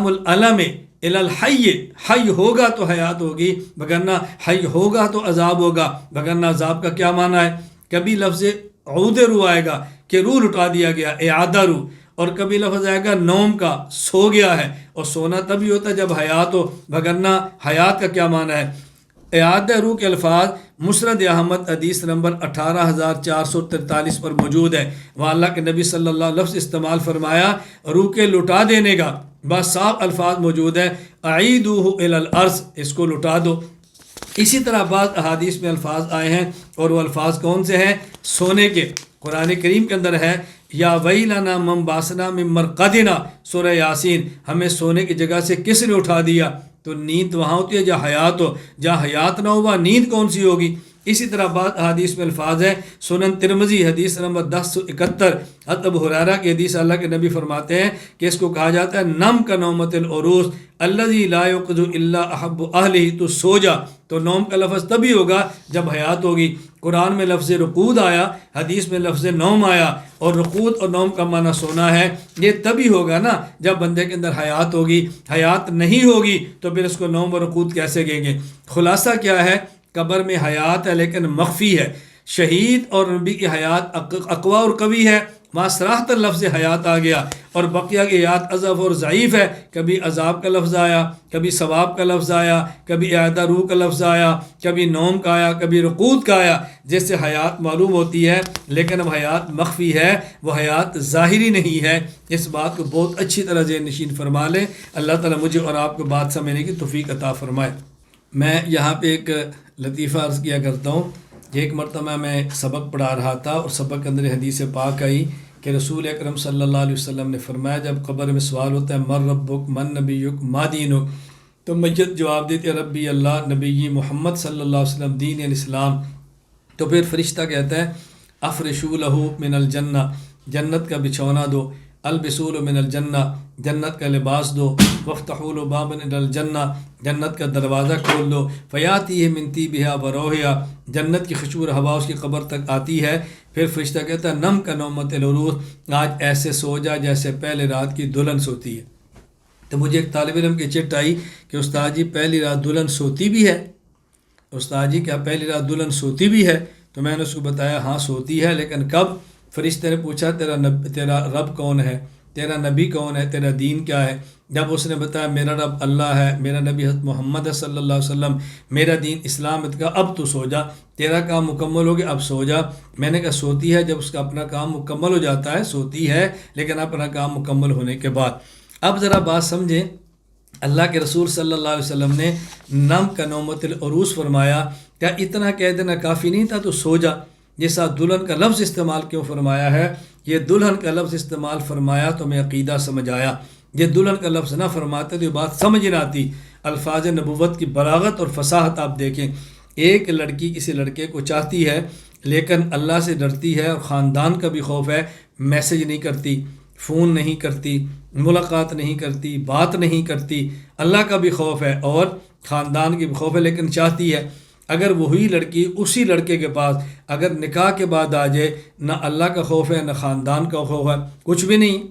العلم الی الحی، حی ہوگا تو حیات ہوگی، وگرنہ حی ہوگا تو عذاب ہوگا، وگرنہ عذاب کا کیا معنی ہے؟ کبھی لفظ عود روح آئے گا کہ روح لٹا دیا گیا، اعادہ روح، اور کبھی لفظ آئے گا نوم کا، سو گیا ہے، اور سونا تبھی ہوتا ہے جب حیات ہو، وگرنہ حیات کا کیا معنی ہے؟ اعادہ روح کے الفاظ مسند احمد حدیث نمبر 18443 پر موجود ہے۔ وہاں اللہ کے نبی صلی اللہ علیہ وسلم لفظ استعمال فرمایا روح کے لٹا دینے کا، بس صاف الفاظ موجود ہے، اعیدوہ الی الارض، اس کو لٹا دو۔ اسی طرح بعض احادیث میں الفاظ آئے ہیں، اور وہ الفاظ کون سے ہیں؟ سونے کے۔ قرآن کریم کے اندر ہے یا ویلنا من باسنا من مرقدنا، سورہ یاسین، ہمیں سونے کی جگہ سے کس نے اٹھا دیا؟ تو نیند وہاں ہوتی ہے جہاں حیات ہو، جہاں حیات نہ ہو وہاں نیند کون سی ہوگی؟ اسی طرح بعض حدیث میں الفاظ ہے، سنن ترمذی حدیث نمبر 1071، حضرت ابو ہریرہ کی حدیث، اللہ کے نبی فرماتے ہیں کہ اس کو کہا جاتا ہے نم کا نومت العروس الذی لا یوقظ الا احب اہلہ، تو سو جا۔ تو نوم کا لفظ تبھی ہوگا جب حیات ہوگی۔ قرآن میں لفظ رقود آیا، حدیث میں لفظ نوم آیا، اور رقود اور نوم کا معنی سونا ہے۔ یہ تبھی ہوگا نا جب بندے کے اندر حیات ہوگی، حیات نہیں ہوگی تو پھر اس کو نوم و رقود کیسے کہیں گے؟ خلاصہ کیا ہے؟ قبر میں حیات ہے لیکن مخفی ہے۔ شہید اور نبی کی حیات اقوا اور قوی ہے، وہاں صراحتاً لفظ حیات آ گیا، اور بقیہ کی حیات اضعف اور ضعیف ہے۔ کبھی عذاب کا لفظ آیا، کبھی ثواب کا لفظ آیا، کبھی اعادہ روح کا لفظ آیا، کبھی نوم کا آیا، کبھی رقود کا آیا، جس سے حیات معلوم ہوتی ہے، لیکن اب حیات مخفی ہے، وہ حیات ظاہری نہیں ہے۔ اس بات کو بہت اچھی طرح ذہن نشین فرما لیں۔ اللہ تعالیٰ مجھے اور آپ کو بات سمجھنے کی توفیق عطا فرمائے۔ میں یہاں پہ ایک لطیفہ عرض کیا کرتا ہوں کہ ایک مرتبہ میں سبق پڑھا رہا تھا، اور سبق کے اندر حدیث پاک آئی کہ رسول اکرم صلی اللہ علیہ وسلم نے فرمایا جب قبر میں سوال ہوتا ہے من ربک من نبیک ما دینک، تو میت جواب دیتی ہے ربی اللہ نبی محمد صلی اللہ علیہ وسلم دین الاسلام۔ تو پھر فرشتہ کہتا ہے افرشوا لہ من الجنہ، جنت کا بچھونا دو، البسوا لہ من الجنہ، جنت کا لباس دو، وافتحوا لہ بابا الی الجنہ، جنت کا دروازہ کھول دو، فیاتیہ من طیبہا ورائحہا، جنت کی خوشبو اور ہوا اس کی قبر تک آتی ہے۔ پھر فرشتہ کہتا ہے نم کا نومت العروس، آج ایسے سو جا جیسے پہلے رات کی دلہن سوتی ہے۔ تو مجھے ایک طالب علم کی چٹ آئی کہ استاد جی پہلی رات دلہن سوتی بھی ہے؟ استاد جی کیا پہلی رات دلہن سوتی بھی ہے؟ تو میں نے اس کو بتایا ہاں سوتی ہے، لیکن کب؟ فرشتے نے پوچھا تیرا رب کون ہے، تیرا نبی کون ہے، تیرا دین کیا ہے؟ جب اس نے بتایا میرا رب اللہ ہے، میرا نبی حضرت محمد صلی اللہ علیہ وسلم، میرا دین اسلام، کا اب تو سو جا، تیرا کام مکمل ہو گیا، اب سو جا۔ میں نے کہا سوتی ہے جب اس کا اپنا کام مکمل ہو جاتا ہے، سوتی ہے لیکن اپنا کام مکمل ہونے کے بعد۔ اب ذرا بات سمجھیں، اللہ کے رسول صلی اللہ علیہ وسلم نے نم کا نومت العروس فرمایا، کیا اتنا کہہ دینا کافی نہیں تھا؟ تو سو جا۔ جیسا دلہن کا لفظ استعمال کیوں فرمایا ہے؟ یہ دلہن کا لفظ استعمال فرمایا تو میں عقیدہ سمجھ آیا، یہ دلہن کا لفظ نہ فرماتے تو یہ بات سمجھ نہ آتی۔ الفاظ نبوت کی بلاغت اور فصاحت آپ دیکھیں، ایک لڑکی کسی لڑکے کو چاہتی ہے لیکن اللہ سے ڈرتی ہے اور خاندان کا بھی خوف ہے، میسج نہیں کرتی، فون نہیں کرتی، ملاقات نہیں کرتی، بات نہیں کرتی، اللہ کا بھی خوف ہے اور خاندان کی بھی خوف ہے، لیکن چاہتی ہے۔ اگر وہی لڑکی اسی لڑکے کے پاس اگر نکاح کے بعد آ جائے، نہ اللہ کا خوف ہے نہ خاندان کا خوف ہے، کچھ بھی نہیں،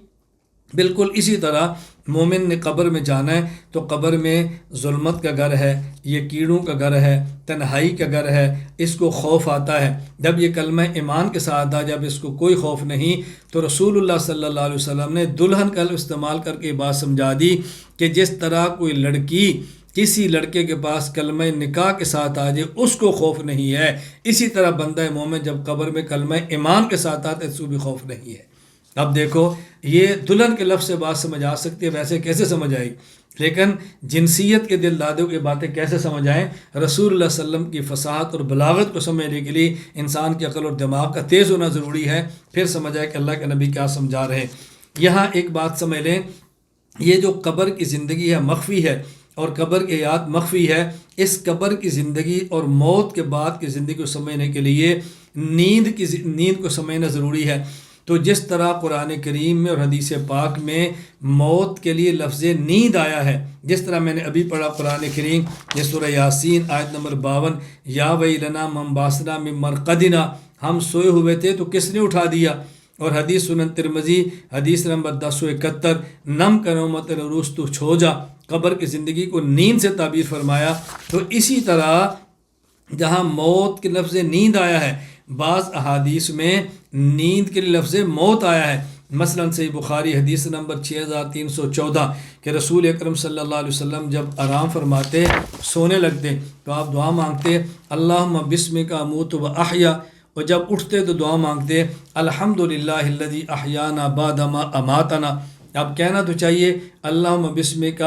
بالکل اسی طرح مومن نے قبر میں جانا ہے تو قبر میں ظلمت کا گھر ہے، یہ کیڑوں کا گھر ہے، تنہائی کا گھر ہے، اس کو خوف آتا ہے۔ جب یہ کلمہ ایمان کے ساتھ آ، جب اس کو کوئی خوف نہیں، تو رسول اللہ صلی اللہ علیہ وسلم نے دلہن کا لفظ استعمال کر کے یہ بات سمجھا دی کہ جس طرح کوئی لڑکی کسی لڑکے کے پاس کلمہ نکاح کے ساتھ آ جائے اس کو خوف نہیں ہے، اسی طرح بندہ مومن جب قبر میں کلمہ ایمان کے ساتھ آتا ہے اس کو بھی خوف نہیں ہے۔ اب دیکھو یہ دلہن کے لفظ سے بات سمجھ آ سکتی ہے، ویسے کیسے سمجھ آئی، لیکن جنسیت کے دل دادوں کی باتیں کیسے سمجھ آئیں؟ رسول اللہ صلی اللہ علیہ وسلم کی فصاحت اور بلاغت کو سمجھنے کے لیے انسان کی عقل اور دماغ کا تیز ہونا ضروری ہے، پھر سمجھ آئے کہ اللہ کے نبی کیا سمجھا رہے ہیں۔ یہاں ایک بات سمجھ لیں، یہ جو قبر کی زندگی ہے مخفی ہے اور قبر کی حیات مخفی ہے، اس قبر کی زندگی اور موت کے بعد کی زندگی کو سمجھنے کے لیے نیند کو سمجھنا ضروری ہے۔ تو جس طرح قرآن کریم میں اور حدیث پاک میں موت کے لیے لفظ نیند آیا ہے، جس طرح میں نے ابھی پڑھا قرآن کریم یہ سورہ یاسین آیت نمبر 52، یا ویلنا من باسنا من مرقدنا، ہم سوئے ہوئے تھے تو کس نے اٹھا دیا، اور حدیث سنن ترمذی حدیث نمبر 1071، نم کا نومت روز تو چھو جا، قبر کی زندگی کو نیند سے تعبیر فرمایا۔ تو اسی طرح جہاں موت کے لفظ نیند آیا ہے، بعض احادیث میں نیند کے لیے لفظ موت آیا ہے، مثلا صحیح بخاری حدیث نمبر 6314 کہ رسول اکرم صلی اللہ علیہ وسلم جب آرام فرماتے سونے لگتے تو آپ دعا مانگتے اللہم بسمک اموت و احیا، اور جب اٹھتے تو دعا مانگتے الحمدللہ الذی احیانا بعد ما اماتنا۔ اب کہنا تو چاہیے اللہم بسمک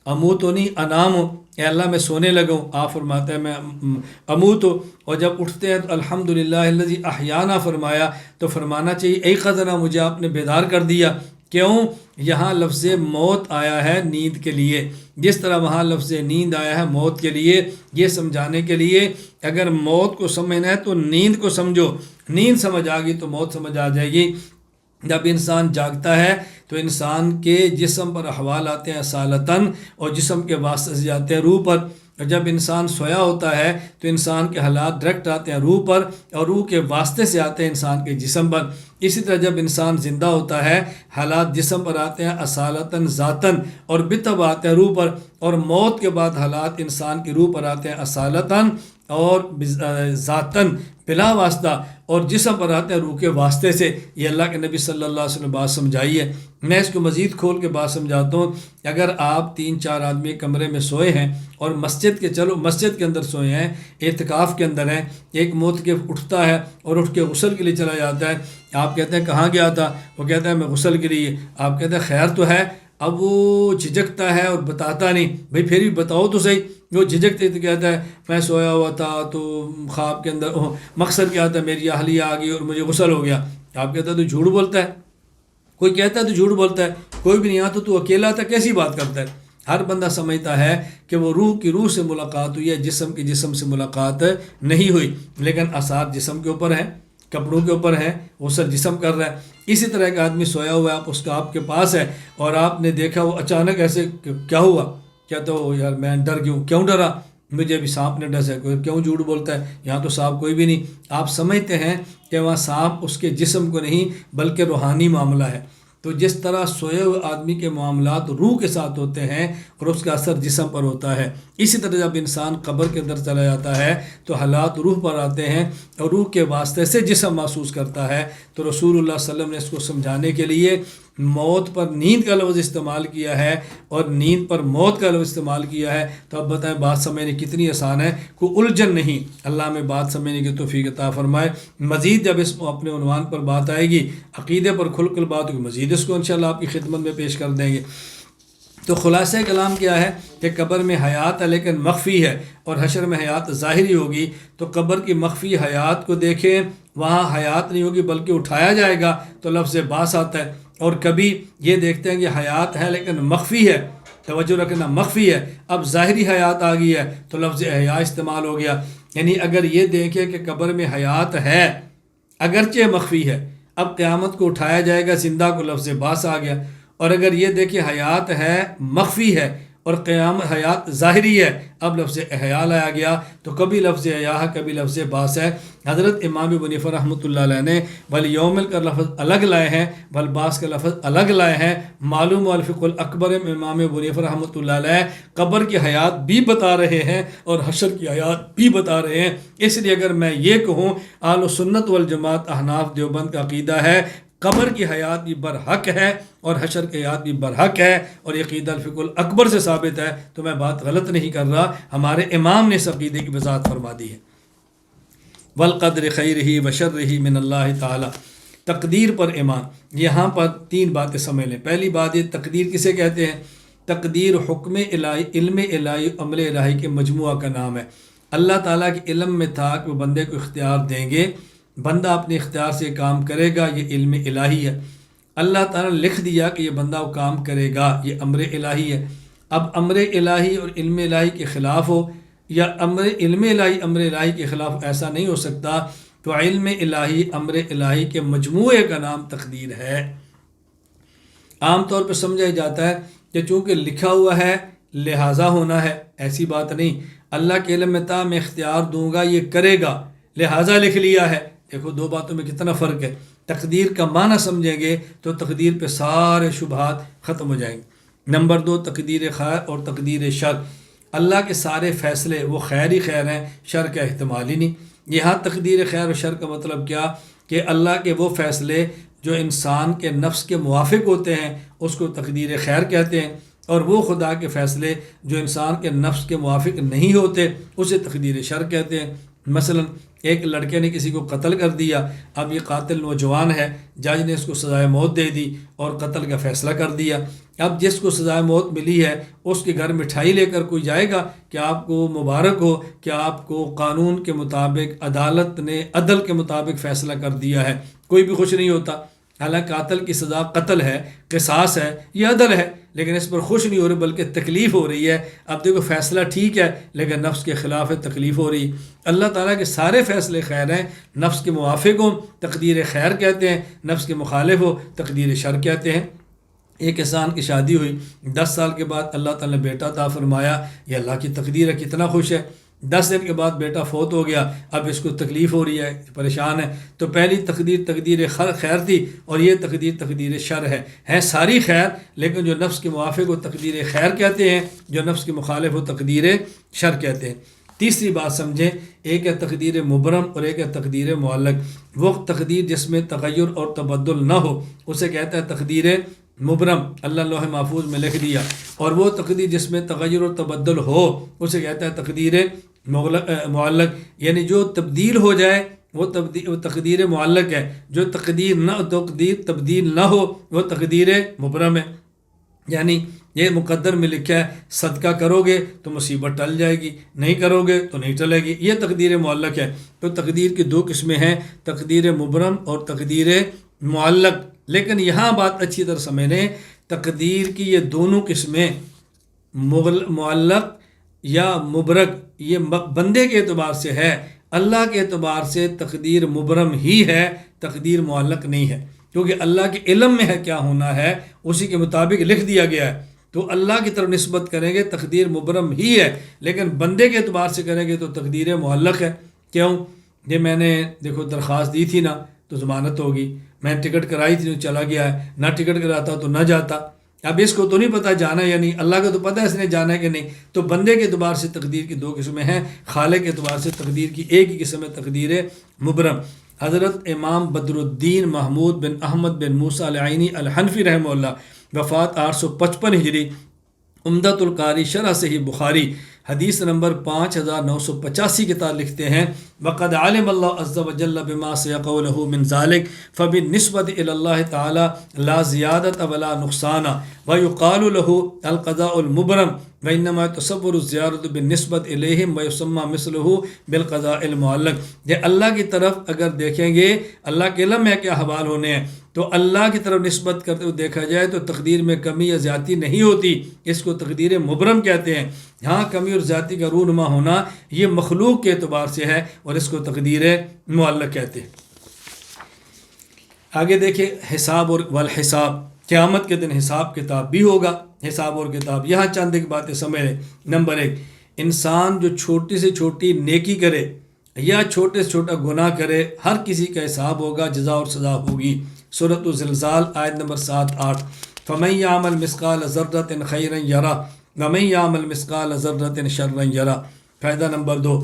اموتنی انام، اے اللہ میں سونے لگوں، آپ فرماتے ہیں میں اموت، اور جب اٹھتے ہیں تو الحمدللہ الذی احیانا فرمایا، تو فرمانا چاہیے اے خزنہ مجھے آپ نے بیدار کر دیا۔ کیوں؟ یہاں لفظ موت آیا ہے نیند کے لیے، جس طرح وہاں لفظ نیند آیا ہے موت کے لیے، یہ سمجھانے کے لیے اگر موت کو سمجھنا ہے تو نیند کو سمجھو، نیند سمجھ آ گئی تو موت سمجھ آ جائے گی۔ جب انسان جاگتا ہے تو انسان کے جسم پر احوال آتے ہیں اصالتاً، اور جسم کے واسطے سے جاتے ہیں روح پر، اور جب انسان سویا ہوتا ہے تو انسان کے حالات ڈائریکٹ آتے ہیں روح پر، اور روح کے واسطے سے آتے ہیں انسان کے جسم پر۔ اسی طرح جب انسان زندہ ہوتا ہے حالات جسم پر آتے ہیں اصالتاً ذاتاً، اور بطب آتے ہیں روح پر، اور موت کے بعد حالات انسان کی روح پر آتے ہیں اصالتاً اور ذاتاً بلا واسطہ، اور جسم پر آتے ہیں روح کے واسطے سے۔ یہ اللہ کے نبی صلی اللہ علیہ وسلم بات سمجھائی ہے۔ میں اس کو مزید کھول کے بات سمجھاتا ہوں، اگر آپ 3-4 آدمی کمرے میں سوئے ہیں اور مسجد کے اندر سوئے ہیں، اعتکاف کے اندر ہیں، ایک معتکف اٹھتا ہے اور اٹھ کے غسل کے لیے چلا جاتا ہے، آپ کہتے ہیں کہاں گیا تھا؟ وہ کہتا ہے میں غسل کے لیے، آپ کہتے ہیں خیر تو ہے، اب وہ جھجکتا ہے اور بتاتا نہیں، بھئی پھر بھی بتاؤ تو صحیح، وہ جھجکتے تو کہتا ہے میں سویا ہوا تھا تو خواب کے اندر مقصد کیا تھا میری اہلیہ آ گئی اور مجھے غسل ہو گیا، آپ کہتا ہے تو جھوٹ بولتا ہے، کوئی کہتا ہے تو جھوٹ بولتا ہے، کوئی بھی نہیں آتا تو اکیلا تھا کیسی بات کرتا ہے۔ ہر بندہ سمجھتا ہے کہ وہ روح کی روح سے ملاقات ہوئی ہے، جسم کی جسم سے ملاقات نہیں ہوئی، لیکن آثار جسم کے اوپر ہیں، کپڑوں کے اوپر ہے، غسل جسم کر رہا ہے۔ اسی طرح ایک آدمی سویا ہوا ہے، آپ کے پاس ہے اور آپ نے دیکھا وہ اچانک ایسے کیا ہوا، کہتا ہو یار میں ڈر گیا ہوں، کیوں ڈرا؟ مجھے ابھی سانپ نے ڈسا ہے، کوئی کیوں جھوٹ بولتا ہے، یہاں تو سانپ کوئی بھی نہیں۔ آپ سمجھتے ہیں کہ وہاں سانپ اس کے جسم کو نہیں بلکہ روحانی معاملہ ہے۔ تو جس طرح سوئے ہوئے آدمی کے معاملات روح کے ساتھ ہوتے ہیں اور اس کا اثر جسم پر ہوتا ہے، اسی طرح جب انسان قبر کے اندر چلا جاتا ہے تو حالات روح پر آتے ہیں اور روح کے واسطے سے جسم محسوس کرتا ہے۔ تو رسول اللہ صلی اللہ علیہ وسلم نے اس کو سمجھانے کے لیے موت پر نیند کا لفظ استعمال کیا ہے اور نیند پر موت کا لفظ استعمال کیا ہے۔ تو اب بتائیں بات سمجھنے کتنی آسان ہے، کوئی الجھن نہیں۔ اللہ میں بات سمجھنے کی توفیق عطا فرمائے۔ مزید جب اس اپنے عنوان پر بات آئے گی، عقیدے پر کھل کر بات ہوگی، مزید اس کو انشاءاللہ آپ کی خدمت میں پیش کر دیں گے۔ تو خلاصہ کلام کیا ہے کہ قبر میں حیات ہے لیکن مخفی ہے، اور حشر میں حیات ظاہری ہوگی۔ تو قبر کی مخفی حیات کو دیکھیں، وہاں حیات نہیں ہوگی بلکہ اٹھایا جائے گا تو لفظ باس آتا ہے، اور کبھی یہ دیکھتے ہیں کہ حیات ہے لیکن مخفی ہے، توجہ رکھنا مخفی ہے، اب ظاہری حیات آ گئی ہے تو لفظ احیا استعمال ہو گیا۔ یعنی اگر یہ دیکھیں کہ قبر میں حیات ہے اگرچہ مخفی ہے، اب قیامت کو اٹھایا جائے گا، زندہ کو لفظ باس آ گیا۔ اور اگر یہ دیکھیں حیات ہے مخفی ہے اور قیام حیات ظاہری ہے، اب لفظ احیا لایا گیا تو کبھی لفظ احیا ہے کبھی لفظ باس ہے۔ حضرت امام ابو حنیفہ رحمۃ اللہ علیہ نے والیوم کا لفظ الگ لائے ہیں، والباس کا لفظ الگ لائے ہیں۔ معلوم الفقہ الاکبر میں امام ابو حنیفہ رحمۃ اللہ علیہ قبر کی حیات بھی بتا رہے ہیں اور حشر کی حیات بھی بتا رہے ہیں۔ اس لیے اگر میں یہ کہوں اہل سنت والجماعت احناف دیوبند کا عقیدہ ہے قبر کی حیات بھی برحق ہے اور حشر کی حیات بھی برحق ہے، اور یہ عقیدہ الفقہ الاکبر سے ثابت ہے، تو میں بات غلط نہیں کر رہا، ہمارے امام نے اس عقیدے کی وضاحت فرما دی ہے۔ والقدر خیرہ وشرہ من اللہ تعالی، تقدیر پر ایمان۔ یہاں پر تین باتیں سمجھ لیں۔ پہلی بات، یہ تقدیر کسے کہتے ہیں؟ تقدیر حکم الہی، علم الہی، عمل الہی کے مجموعہ کا نام ہے۔ اللہ تعالیٰ کے علم میں تھا کہ وہ بندے کو اختیار دیں گے، بندہ اپنے اختیار سے کام کرے گا، یہ علم الہی ہے۔ اللہ تعالیٰ نے لکھ دیا کہ یہ بندہ وہ کام کرے گا، یہ امر الہی ہے۔ اب امر الہی اور علم الہی کے خلاف ہو یا علم الہی امر الہی کے خلاف، ایسا نہیں ہو سکتا، تو علم الہی امر الہی کے مجموعے کا نام تقدیر ہے۔ عام طور پہ سمجھا جاتا ہے کہ چونکہ لکھا ہوا ہے لہٰذا ہونا ہے، ایسی بات نہیں۔ اللہ کے علم میں تھا میں اختیار دوں گا یہ کرے گا، لہٰذا لکھ لیا ہے۔ دیکھو دو باتوں میں کتنا فرق ہے۔ تقدیر کا معنی سمجھیں گے تو تقدیر پہ سارے شبہات ختم ہو جائیں گے۔ نمبر دو، تقدیر خیر اور تقدیر شر۔ اللہ کے سارے فیصلے وہ خیر ہی خیر ہیں، شر کا احتمال ہی نہیں۔ یہاں تقدیر خیر و شر کا مطلب کیا کہ اللہ کے وہ فیصلے جو انسان کے نفس کے موافق ہوتے ہیں اس کو تقدیر خیر کہتے ہیں، اور وہ خدا کے فیصلے جو انسان کے نفس کے موافق نہیں ہوتے اسے تقدیر شر کہتے ہیں۔ مثلا ایک لڑکے نے کسی کو قتل کر دیا، اب یہ قاتل نوجوان ہے، جج نے اس کو سزائے موت دے دی اور قتل کا فیصلہ کر دیا۔ اب جس کو سزائے موت ملی ہے اس کے گھر مٹھائی لے کر کوئی جائے گا کہ آپ کو مبارک ہو کہ آپ کو قانون کے مطابق عدالت نے عدل کے مطابق فیصلہ کر دیا ہے؟ کوئی بھی خوش نہیں ہوتا۔ حالانکہ قاتل کی سزا قتل ہے، قصاص ہے، یہ عدل ہے، لیکن اس پر خوش نہیں ہو رہے بلکہ تکلیف ہو رہی ہے۔ اب دیکھو فیصلہ ٹھیک ہے لیکن نفس کے خلاف ہے، تکلیف ہو رہی ہے۔ اللہ تعالیٰ کے سارے فیصلے خیر ہیں، نفس کے موافق ہوں تقدیر خیر کہتے ہیں، نفس کے مخالف ہو تقدیر شر کہتے ہیں۔ ایک انسان کی شادی ہوئی، 10 سال کے بعد اللہ تعالیٰ نے بیٹا عطا فرمایا، یہ اللہ کی تقدیر ہے، کتنا خوش ہے۔ 10 دن کے بعد بیٹا فوت ہو گیا، اب اس کو تکلیف ہو رہی ہے، پریشان ہے۔ تو پہلی تقدیر تقدیر خیر تھی اور یہ تقدیر تقدیر شر ہے ساری خیر، لیکن جو نفس کے موافق وہ تقدیر خیر کہتے ہیں، جو نفس کے مخالف وہ تقدیر شر کہتے ہیں۔ تیسری بات سمجھیں، ایک ہے تقدیر مبرم اور ایک ہے تقدیر معلق۔ وہ تقدیر جس میں تغیر اور تبدل نہ ہو اسے کہتا ہے تقدیر مبرم، اللہ لوح محفوظ میں لکھ دیا، اور وہ تقدیر جس میں تغیر اور تبدل ہو اسے کہتا ہے تقدیر معلق، یعنی جو تبدیل ہو جائے وہ تقدیر معلق ہے، جو تبدیل نہ ہو وہ تقدیر مبرم ہے۔ یعنی یہ مقدر میں لکھا ہے صدقہ کرو گے تو مصیبت ٹل جائے گی، نہیں کرو گے تو نہیں ٹلے گی، یہ تقدیر معلق ہے۔ تو تقدیر کی دو قسمیں ہیں، تقدیر مبرم اور تقدیر معلق۔ لیکن یہاں بات اچھی طرح سمجھ لیں، تقدیر کی یہ دونوں قسمیں معلق یا مبرک یہ بندے کے اعتبار سے ہے، اللہ کے اعتبار سے تقدیر مبرم ہی ہے، تقدیر معلق نہیں ہے، کیونکہ اللہ کے علم میں ہے کیا ہونا ہے اسی کے مطابق لکھ دیا گیا ہے۔ تو اللہ کی طرف نسبت کریں گے تقدیر مبرم ہی ہے، لیکن بندے کے اعتبار سے کریں گے تو تقدیر معلق ہے۔ کیوں؟ یہ میں نے دیکھو درخواست دی تھی نا تو ضمانت ہوگی، میں ٹکٹ کرائی تھی تو چلا گیا ہے، نہ ٹکٹ کراتا تو نہ جاتا۔ اب اس کو تو نہیں پتہ جانا ہے یا نہیں، اللہ کو تو پتہ ہے اس نے جانا ہے کہ نہیں۔ تو بندے کے اعتبار سے تقدیر کی دو قسمیں ہیں، خالق کے اعتبار سے تقدیر کی ایک ہی قسم ہے، تقدیر مبرم۔ حضرت امام بدر الدین محمود بن احمد بن موسیٰ العینی الحنفی رحمہ اللہ، وفات 855 ہجری، عمدۃ القاری شرح صحیح بخاری حدیث نمبر 5985 کے تحت لکھتے ہیں، وقد علم اللہ عز وجل بما سيقع له من ذلك فبالنسبة الى الله تعالى لا زیادة ولا نقصان ويقال له القضاء المبرم وانما تصور الزیارة بالنسبة الیہم ويسمى مثله بالقضاء المعلق۔ یہ اللہ کی طرف اگر دیکھیں گے، اللہ کے علم میں کیا احوال ہونے ہیں، تو اللہ کی طرف نسبت کرتے ہوئے دیکھا جائے تو تقدیر میں کمی یا زیادتی نہیں ہوتی، اس کو تقدیر مبرم کہتے ہیں۔ ہاں کمی اور زیادتی کا رونما ہونا یہ مخلوق کے اعتبار سے ہے اور اس کو تقدیر معلق کہتے ہیں۔ آگے دیکھیں حساب اور والحساب، قیامت کے دن حساب کتاب بھی ہوگا، حساب اور کتاب۔ یہاں چند ایک باتیں سمجھ لیں۔ نمبر 1، انسان جو چھوٹی سے چھوٹی نیکی کرے یا چھوٹے سے چھوٹا گناہ کرے، ہر کسی کا حساب ہوگا، جزا اور سزا ہوگی۔ سورۃ الزلزال آیت نمبر 7-8، فَمَن يَعْمَلْ مِثْقَالَ ذَرَّةٍ خَيْرًا يَرَهُ وَمَن يَعْمَلْ مِثْقَالَ ذَرَّةٍ شَرًّا يَرَهُ۔ فائدہ نمبر 2،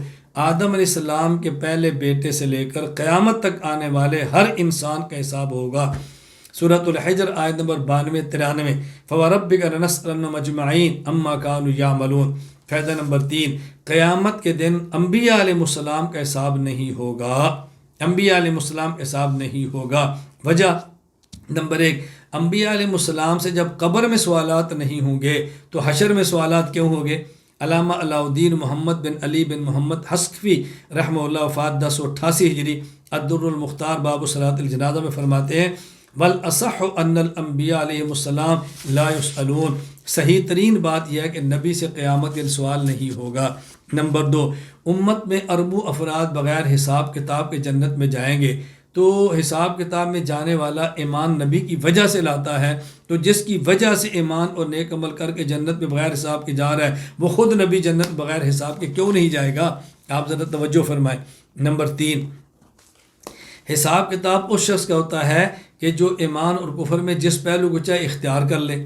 آدم علیہ السلام کے پہلے بیٹے سے لے کر قیامت تک آنے والے ہر انسان کا حساب ہوگا۔ سورۃ الحجر آیت نمبر 92-93، فَوَرَبِّكَ لَنَسْأَلَنَّهُمْ أَجْمَعِينَ عَمَّا كَانُوا يَعْمَلُونَ۔ فائدہ نمبر 3، قیامت کے دن انبیاء علیہ السلام کا حساب نہیں ہوگا، انبیاء علیہ السلام کا حساب نہیں ہوگا۔ وجہ نمبر 1، انبیاء علیہ السلام سے جب قبر میں سوالات نہیں ہوں گے تو حشر میں سوالات کیوں ہوں گے؟ علامہ علاء الدین محمد بن علی بن محمد حسقفی رحمہ اللہ وفات 1088 ہجری الدر المختار باب صلاۃ الجنازہ میں فرماتے ہیں، والاصح ان الانبیاء علیہم السلام لا یسألون۔ صحیح ترین بات یہ ہے کہ نبی سے قیامت کے سوال نہیں ہوگا۔ نمبر 2، امت میں اربوں افراد بغیر حساب کتاب کے جنت میں جائیں گے، تو حساب کتاب میں جانے والا ایمان نبی کی وجہ سے لاتا ہے، تو جس کی وجہ سے ایمان اور نیک عمل کر کے جنت میں بغیر حساب کے جا رہا ہے، وہ خود نبی جنت بغیر حساب کے کیوں نہیں جائے گا؟ آپ ذرا توجہ فرمائیں۔ نمبر 3، حساب کتاب اس شخص کا ہوتا ہے کہ جو ایمان اور کفر میں جس پہلو کو چاہے اختیار کر لے،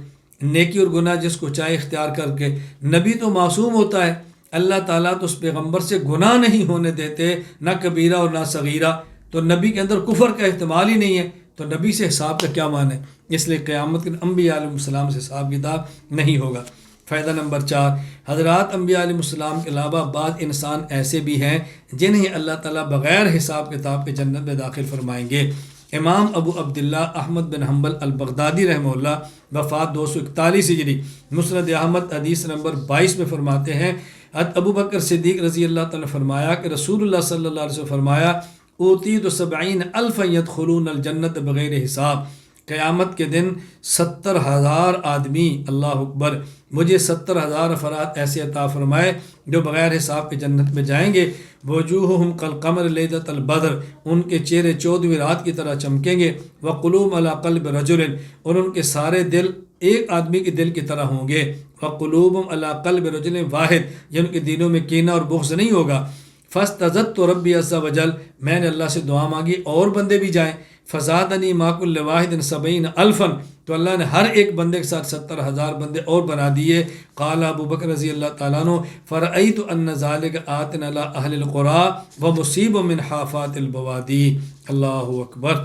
نیکی اور گناہ جس کو چاہے اختیار کر کے۔ نبی تو معصوم ہوتا ہے، اللہ تعالیٰ تو اس پیغمبر سے گناہ نہیں ہونے دیتے، نہ کبیرہ اور نہ صغیرہ، تو نبی کے اندر کفر کا احتمال ہی نہیں ہے، تو نبی سے حساب کا کیا معنی ہے؟ اس لیے قیامت کے انبیاء علیہ السلام سے حساب کتاب نہیں ہوگا۔ فائدہ نمبر 4، حضرات انبیاء علیہ السلام کے علاوہ بعض انسان ایسے بھی ہیں جنہیں اللہ تعالیٰ بغیر حساب کتاب کے جنت میں داخل فرمائیں گے۔ امام ابو عبداللہ احمد بن حنبل البغدادی رحمہ اللہ وفات 241 ہجری مسند احمد حدیث نمبر 22 میں فرماتے ہیں، ابو بکر صدیق رضی اللہ تعالیٰ فرمایا کہ رسول اللہ صلی اللہ علیہ وسلم فرمایا، اوتیت 70,000 يدخلون الجنت بغیر حساب۔ قیامت کے دن 70,000 آدمی، اللہ اکبر، مجھے 70,000 افراد ایسے عطا فرمائے جو بغیر حساب کے جنت میں جائیں گے۔ وجوہہم کالقمر لیلۃ البدر، ان کے چہرے 14ویں رات کی طرح چمکیں گے۔ وقلوب علی قلب رجل، اور ان کے سارے دل ایک آدمی کے دل کی طرح ہوں گے۔ وقلوبہم علی قلب رجل واحد، یہ ان کے دلوں میں کینہ اور بغض نہیں ہوگا۔ فاستزدت ربی عز وجل، میں نے اللہ سے دعا مانگی اور بندے بھی جائیں۔ فزادنی ما کل واحد 70,000، تو اللہ نے ہر ایک بندے کے ساتھ 70,000 بندے اور بنا دیے۔ قال ابو بکر رضی اللہ تعالیٰ عنہ، فرأیت ان ذلک آت علی اہل القری ومصیب من حافات البوادی۔ اللہ اکبر۔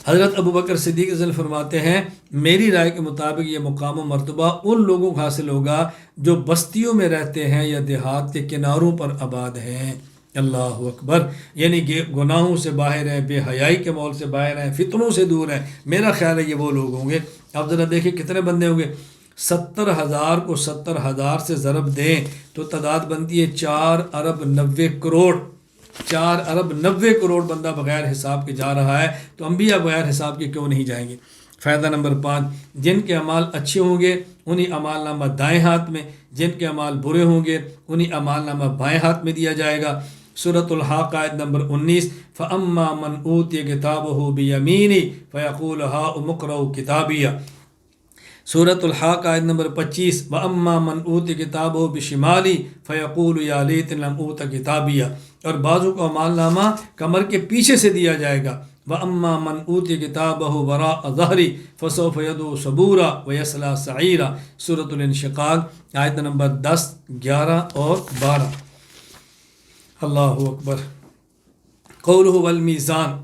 حضرت ابو بکر صدیق رضی اللہ عنہ فرماتے ہیں، میری رائے کے مطابق یہ مقام و مرتبہ ان لوگوں کو حاصل ہوگا جو بستیوں میں رہتے ہیں یا دیہات کے کناروں پر آباد ہیں۔ اللہ اکبر، یعنی کہ گناہوں سے باہر ہیں، بے حیائی کے ماحول سے باہر ہیں، فتنوں سے دور ہیں۔ میرا خیال ہے یہ وہ لوگ ہوں گے۔ اب ذرا دیکھیں کتنے بندے ہوں گے۔ 70,000 کو 70,000 سے ضرب دیں تو تعداد بنتی ہے 4 ارب 90 کروڑ۔ 4 ارب 90 کروڑ بندہ بغیر حساب کے جا رہا ہے، تو انبیاء بغیر حساب کے کیوں نہیں جائیں گے؟ فائدہ نمبر 5، جن کے اعمال اچھے ہوں گے انہیں اعمال نامہ دائیں ہاتھ میں، جن کے اعمال برے ہوں گے انہیں اعمال نامہ بائیں ہاتھ میں دیا جائے گا۔ سورۃ الحاقہ آیت نمبر 19، فَأَمَّا مَنْ أُوتِيَ كِتَابَهُ بِيَمِينِهِ فَيَقُولُ هَاؤُمُ اقْرَءُوا كِتَابِيَهْ۔ سورۃ الحاقہ آیت نمبر 25، وَأَمَّا مَنْ أُوتِيَ كِتَابَهُ بِشِمَالِهِ فَيَقُولُ يَا لَيْتَنِي لَمْ أُوتَ كِتَابِيَهْ، اور بعضوں کو اعمال نامہ کمر کے پیچھے سے دیا جائے گا۔ وَأَمَّا مَنْ أُوتِيَ كِتَابَهُ وَرَاءَ ظَهْرِهِ فَسَوْفَ يَدْعُو ثُبُورًا وَيَصْلَىٰ سَعِيرًا۔ سورۃ الانشقاق آیت نمبر 10، 11 اور 12۔ اللہ اکبر۔ قولہ والمیزان،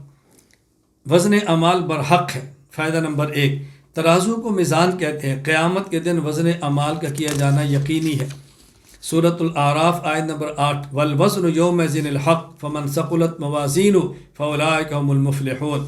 وزن اعمال برحق ہے۔ فائدہ نمبر 1، ترازو کو میزان کہتے ہیں، قیامت کے دن وزن اعمال کا کیا جانا یقینی ہے۔ سورۃ الاعراف آیت نمبر 8، والوزن یومئذ الحق فمن ثقلت موازینہ فاولئک هم المفلحون۔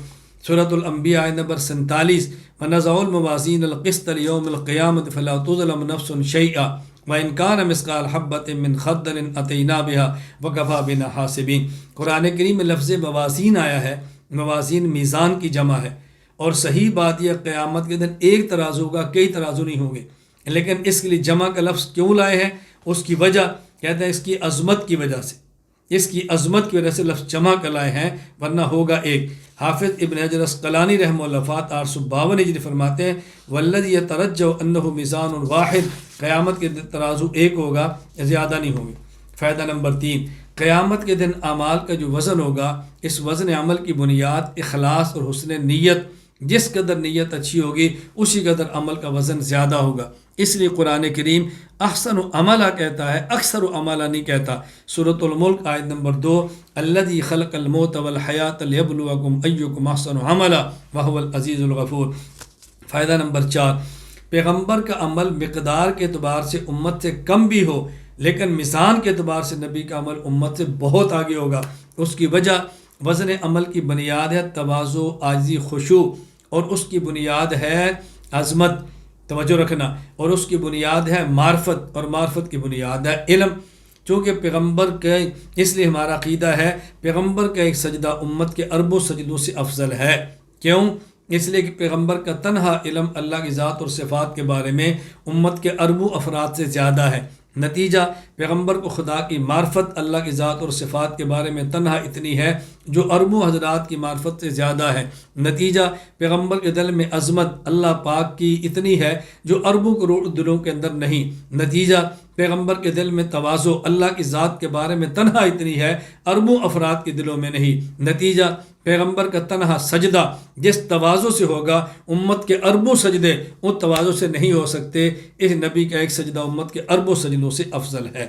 سورۃ الانبیاء آیت نمبر 47، ونضع الموازین القسط لیوم القیامۃ فلا تظلم نفس شیئا وَإِنْ كَانَ مِثْقَالَ حَبَّةٍ مِّنْ خَرْدَلٍ أَتَيْنَا بِهَا وَكَفَىٰ بِنَا حَاسِبِينَ۔ قرآن کریم میں لفظ موازین آیا ہے، موازین میزان کی جمع ہے، اور صحیح بات یہ قیامت کے دن ایک ترازو ہوگا، کئی ترازو نہیں ہوں گے، لیکن اس کے لیے جمع کا لفظ کیوں لائے ہیں؟ اس کی وجہ کہتے ہیں اس کی عظمت کی وجہ سے، اس کی عظمت کی وجہ سے لفظ جمع کا لائے ہیں، ورنہ ہوگا ایک۔ حافظ ابن حجر اسقلانی رحمہ اللہ وفات 852 ہجری فرماتے ہیں والذی یترجح انہ میزان واحد، قیامت کے دن ترازو ایک ہوگا، زیادہ نہیں ہوگی۔ فائدہ نمبر 3، قیامت کے دن اعمال کا جو وزن ہوگا، اس وزن عمل کی بنیاد اخلاص اور حسن نیت، جس قدر نیت اچھی ہوگی اسی قدر عمل کا وزن زیادہ ہوگا۔ اس لیے قرآن کریم احسن عملہ کہتا ہے، اکثر عملہ نہیں کہتا۔ سورۃ الملک آیت نمبر 2، الذی خلق الموت والحیات لیبلوکم ایکم احسن عملا وہو العزیز الغفور۔ فائدہ نمبر 4، پیغمبر کا عمل مقدار کے اعتبار سے امت سے کم بھی ہو، لیکن میزان کے اعتبار سے نبی کا عمل امت سے بہت آگے ہوگا۔ اس کی وجہ وزن عمل کی بنیاد ہے تواضع، عاجزی، خشوع، اور اس کی بنیاد ہے عظمت، توجہ رکھنا، اور اس کی بنیاد ہے معرفت، اور معرفت کی بنیاد ہے علم۔ چونکہ پیغمبر کے، اس لیے ہمارا عقیدہ ہے پیغمبر کا ایک سجدہ امت کے اربوں سجدوں سے افضل ہے۔ کیوں؟ اس لیے کہ پیغمبر کا تنہا علم اللہ کی ذات اور صفات کے بارے میں امت کے اربوں افراد سے زیادہ ہے۔ نتیجہ پیغمبر کو خدا کی معرفت اللہ کی ذات اور صفات کے بارے میں تنہا اتنی ہے جو اربوں حضرات کی معرفت سے زیادہ ہے۔ نتیجہ پیغمبر کے دل میں عظمت اللہ پاک کی اتنی ہے جو اربوں کروڑ دلوں کے اندر نہیں۔ نتیجہ پیغمبر کے دل میں تواضع اللہ کی ذات کے بارے میں تنہا اتنی ہے اربوں افراد کے دلوں میں نہیں۔ نتیجہ پیغمبر کا تنہا سجدہ جس تواضع سے ہوگا امت کے اربوں سجدے ان تواضع سے نہیں ہو سکتے۔ اس نبی کا ایک سجدہ امت کے اربوں سجدوں سے افضل ہے۔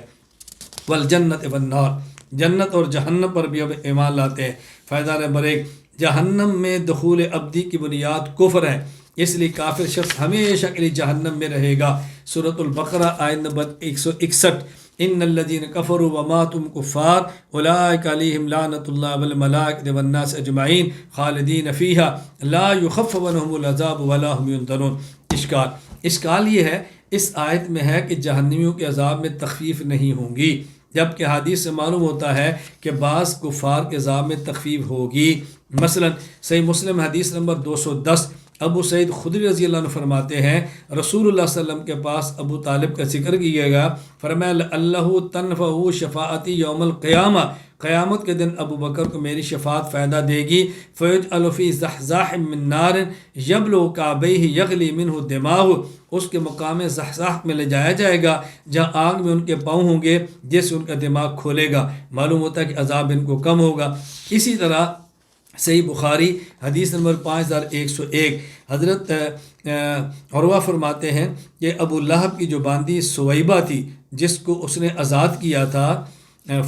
والجنت والنار، جنت اور جہنم پر بھی اب ایمان لاتے ہیں۔ فائدہ نمبر 1، جہنم میں دخول ابدی کی بنیاد کفر ہے، اس لیے کافر شخص ہمیشہ کے لیے جہنم میں رہے گا۔ سورۃ البقرہ آیت نمبر 161، ان الذین کفروا وماتوا کفار اولئک علیہم لعنۃ اللہ والملائکۃ والناس اجمعین خالدین فیہا لا یخفف عنہم العذاب ولا هم ینظرون۔ اشکال یہ ہے اس آیت میں ہے کہ جہنمیوں کے عذاب میں تخفیف نہیں ہوں گی، جبکہ حدیث سے معلوم ہوتا ہے کہ بعض کفار کے عذاب میں تخفیف ہوگی۔ مثلا صحیح مسلم حدیث نمبر 210، ابو سعید خدری رضی اللہ عنہ فرماتے ہیں رسول اللہ صلی اللہ علیہ وسلم کے پاس ابو طالب کا ذکر کیا گیا، فرمایا اللہ تنفع شفاعتی یوم القیامہ، قیامت کے دن ابو بکر کو میری شفاعت فائدہ دے گی۔ فیجعل فی زحزاح من نار یبلغ کعبیہ یغلی منہ دماغ، اس کے مقام زحزاح میں لے جایا جائے گا جہاں آگ میں ان کے پاؤں ہوں گے جس سے ان کا دماغ کھولے گا۔ معلوم ہوتا ہے کہ عذاب ان کو کم ہوگا۔ اسی طرح صحیح بخاری حدیث نمبر 5101، حضرت عروہ فرماتے ہیں کہ ابو لہب کی جو باندی سویبہ تھی جس کو اس نے آزاد کیا تھا،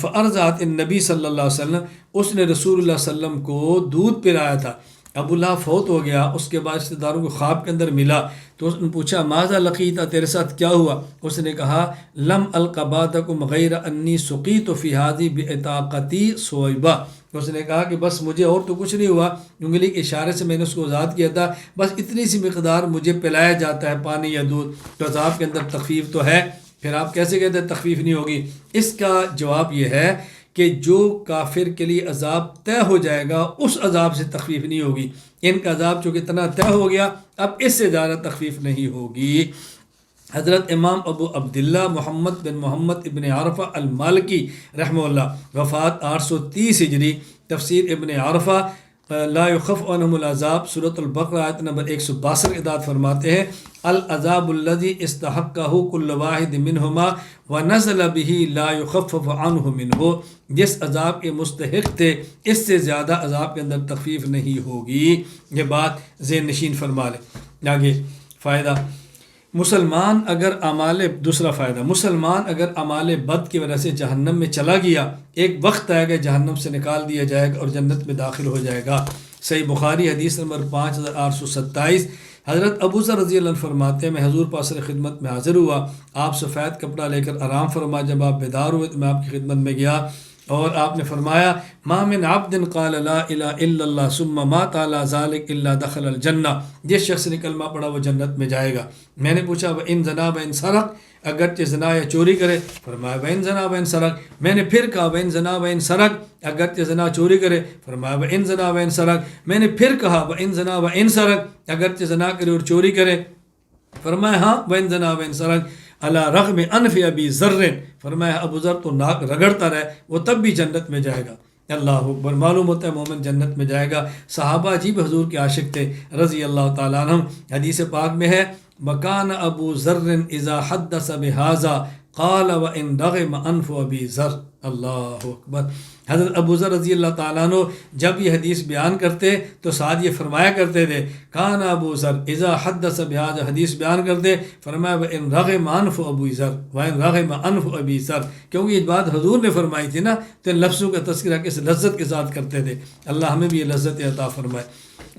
فارضعت النبی صلی اللہ علیہ وسلم، اس نے رسول اللہ صلی اللہ علیہ وسلم کو دودھ پلایا تھا۔ ابو لہب فوت ہو گیا، اس کے بعد رشتہ داروں کو خواب کے اندر ملا تو اس نے پوچھا ماذا لقیت، تیرے ساتھ کیا ہوا؟ اس نے کہا لم الق بعدکم غیر انی سقیت فی ہذی بعتاقتی سویبہ، اس نے کہا کہ بس مجھے اور تو کچھ نہیں ہوا، انگلی کے اشارے سے میں نے اس کو آزاد کیا تھا، بس اتنی سی مقدار مجھے پلایا جاتا ہے پانی یا دودھ، تو عذاب کے اندر تخفیف تو ہے، پھر آپ کیسے کہتے ہیں تخفیف نہیں ہوگی؟ اس کا جواب یہ ہے کہ جو کافر کے لیے عذاب طے ہو جائے گا اس عذاب سے تخفیف نہیں ہوگی۔ ان کا عذاب چونکہ اتنا طے ہو گیا اب اس سے زیادہ تخفیف نہیں ہوگی۔ حضرت امام ابو عبداللہ محمد بن محمد ابن عرفہ المالکی رحمہ اللہ وفات 830 ہجری، تفسیر ابن عرفہ لا یخف عنہم العذاب سورۃ البقرہ آیت نمبر 162 ارشاد فرماتے ہیں العذاب الذی استحقہ کل واحد منہما ونزل به لا یخفف عنہ منہ، جس عذاب کے مستحق تھے اس سے زیادہ عذاب کے اندر تخفیف نہیں ہوگی۔ یہ بات ذہن نشین فرما لیں۔ آگے فائدہ، مسلمان اگر اعمال بد کی وجہ سے جہنم میں چلا گیا، ایک وقت آئے گا جہنم سے نکال دیا جائے گا اور جنت میں داخل ہو جائے گا۔ صحیح بخاری حدیث نمبر 5827، حضرت ابو ذر رضی اللہ عنہ فرماتے ہیں میں حضور پاک صلی اللہ علیہ وسلم کی خدمت میں حاضر ہوا، آپ سفید کپڑا لے کر آرام فرما، جب آپ بیدار ہوئے تو میں آپ کی خدمت میں گیا اور آپ نے فرمایا ما من عبد قال لا الہ الا اللہ ثم مات علی ذلک الا دخل الجنہ، جس شخص نے کلمہ پڑھا وہ جنت میں جائے گا۔ میں نے پوچھا وان زنا وان سرق، اگرچہ زنا یا چوری کرے؟ فرمایا وان زنا وان سرق۔ میں نے پھر کہا وان زنا وان سرق، اگرچہ زنا چوری کرے؟ فرمایا وان زنا وان سرق۔ میں نے پھر کہا وان زنا وان سرق، اگرچہ زنا کرے اور چوری کرے؟ فرمایا ہاں وان زنا وان سرق علی رغم انف ابی ذر، فرمایا ابو ذر تو ناک رگڑتا رہے وہ تب بھی جنت میں جائے گا۔ اللہ اکبر. معلوم ہوتا ہے مومن جنت میں جائے گا. صحابہ عجیب حضور کے عاشق تھے رضی اللہ تعالیٰ عنہم. حدیث پاک میں ہے وَكَانَ أَبُو ذَرٍّ إِذَا حَدَّثَ بِهَذَا قَالَ وَإِنْ رَغِمَ أَنْفُ أَبِي ذَرٍ. اللہ اکبر. حضرت ابو ذر رضی اللہ تعالیٰ عنہ جب یہ حدیث بیان کرتے تو ساتھ یہ فرمایا کرتے تھے کان ابو ذر اذا حدث بهذا حدیث بیان کرتے فرمایا وَإِنْ رَغِمَ أَنْفُ أَبِي ذَرٍ وَإِنْ رَغِمَ أَنْفُ أَبِي ذَرٍ. کیونکہ یہ بات حضور نے فرمائی تھی نا تو ان لفظوں کا تذکرہ کس لذت کے ساتھ کرتے تھے. اللہ ہمیں بھی یہ لذت عطا فرمائے.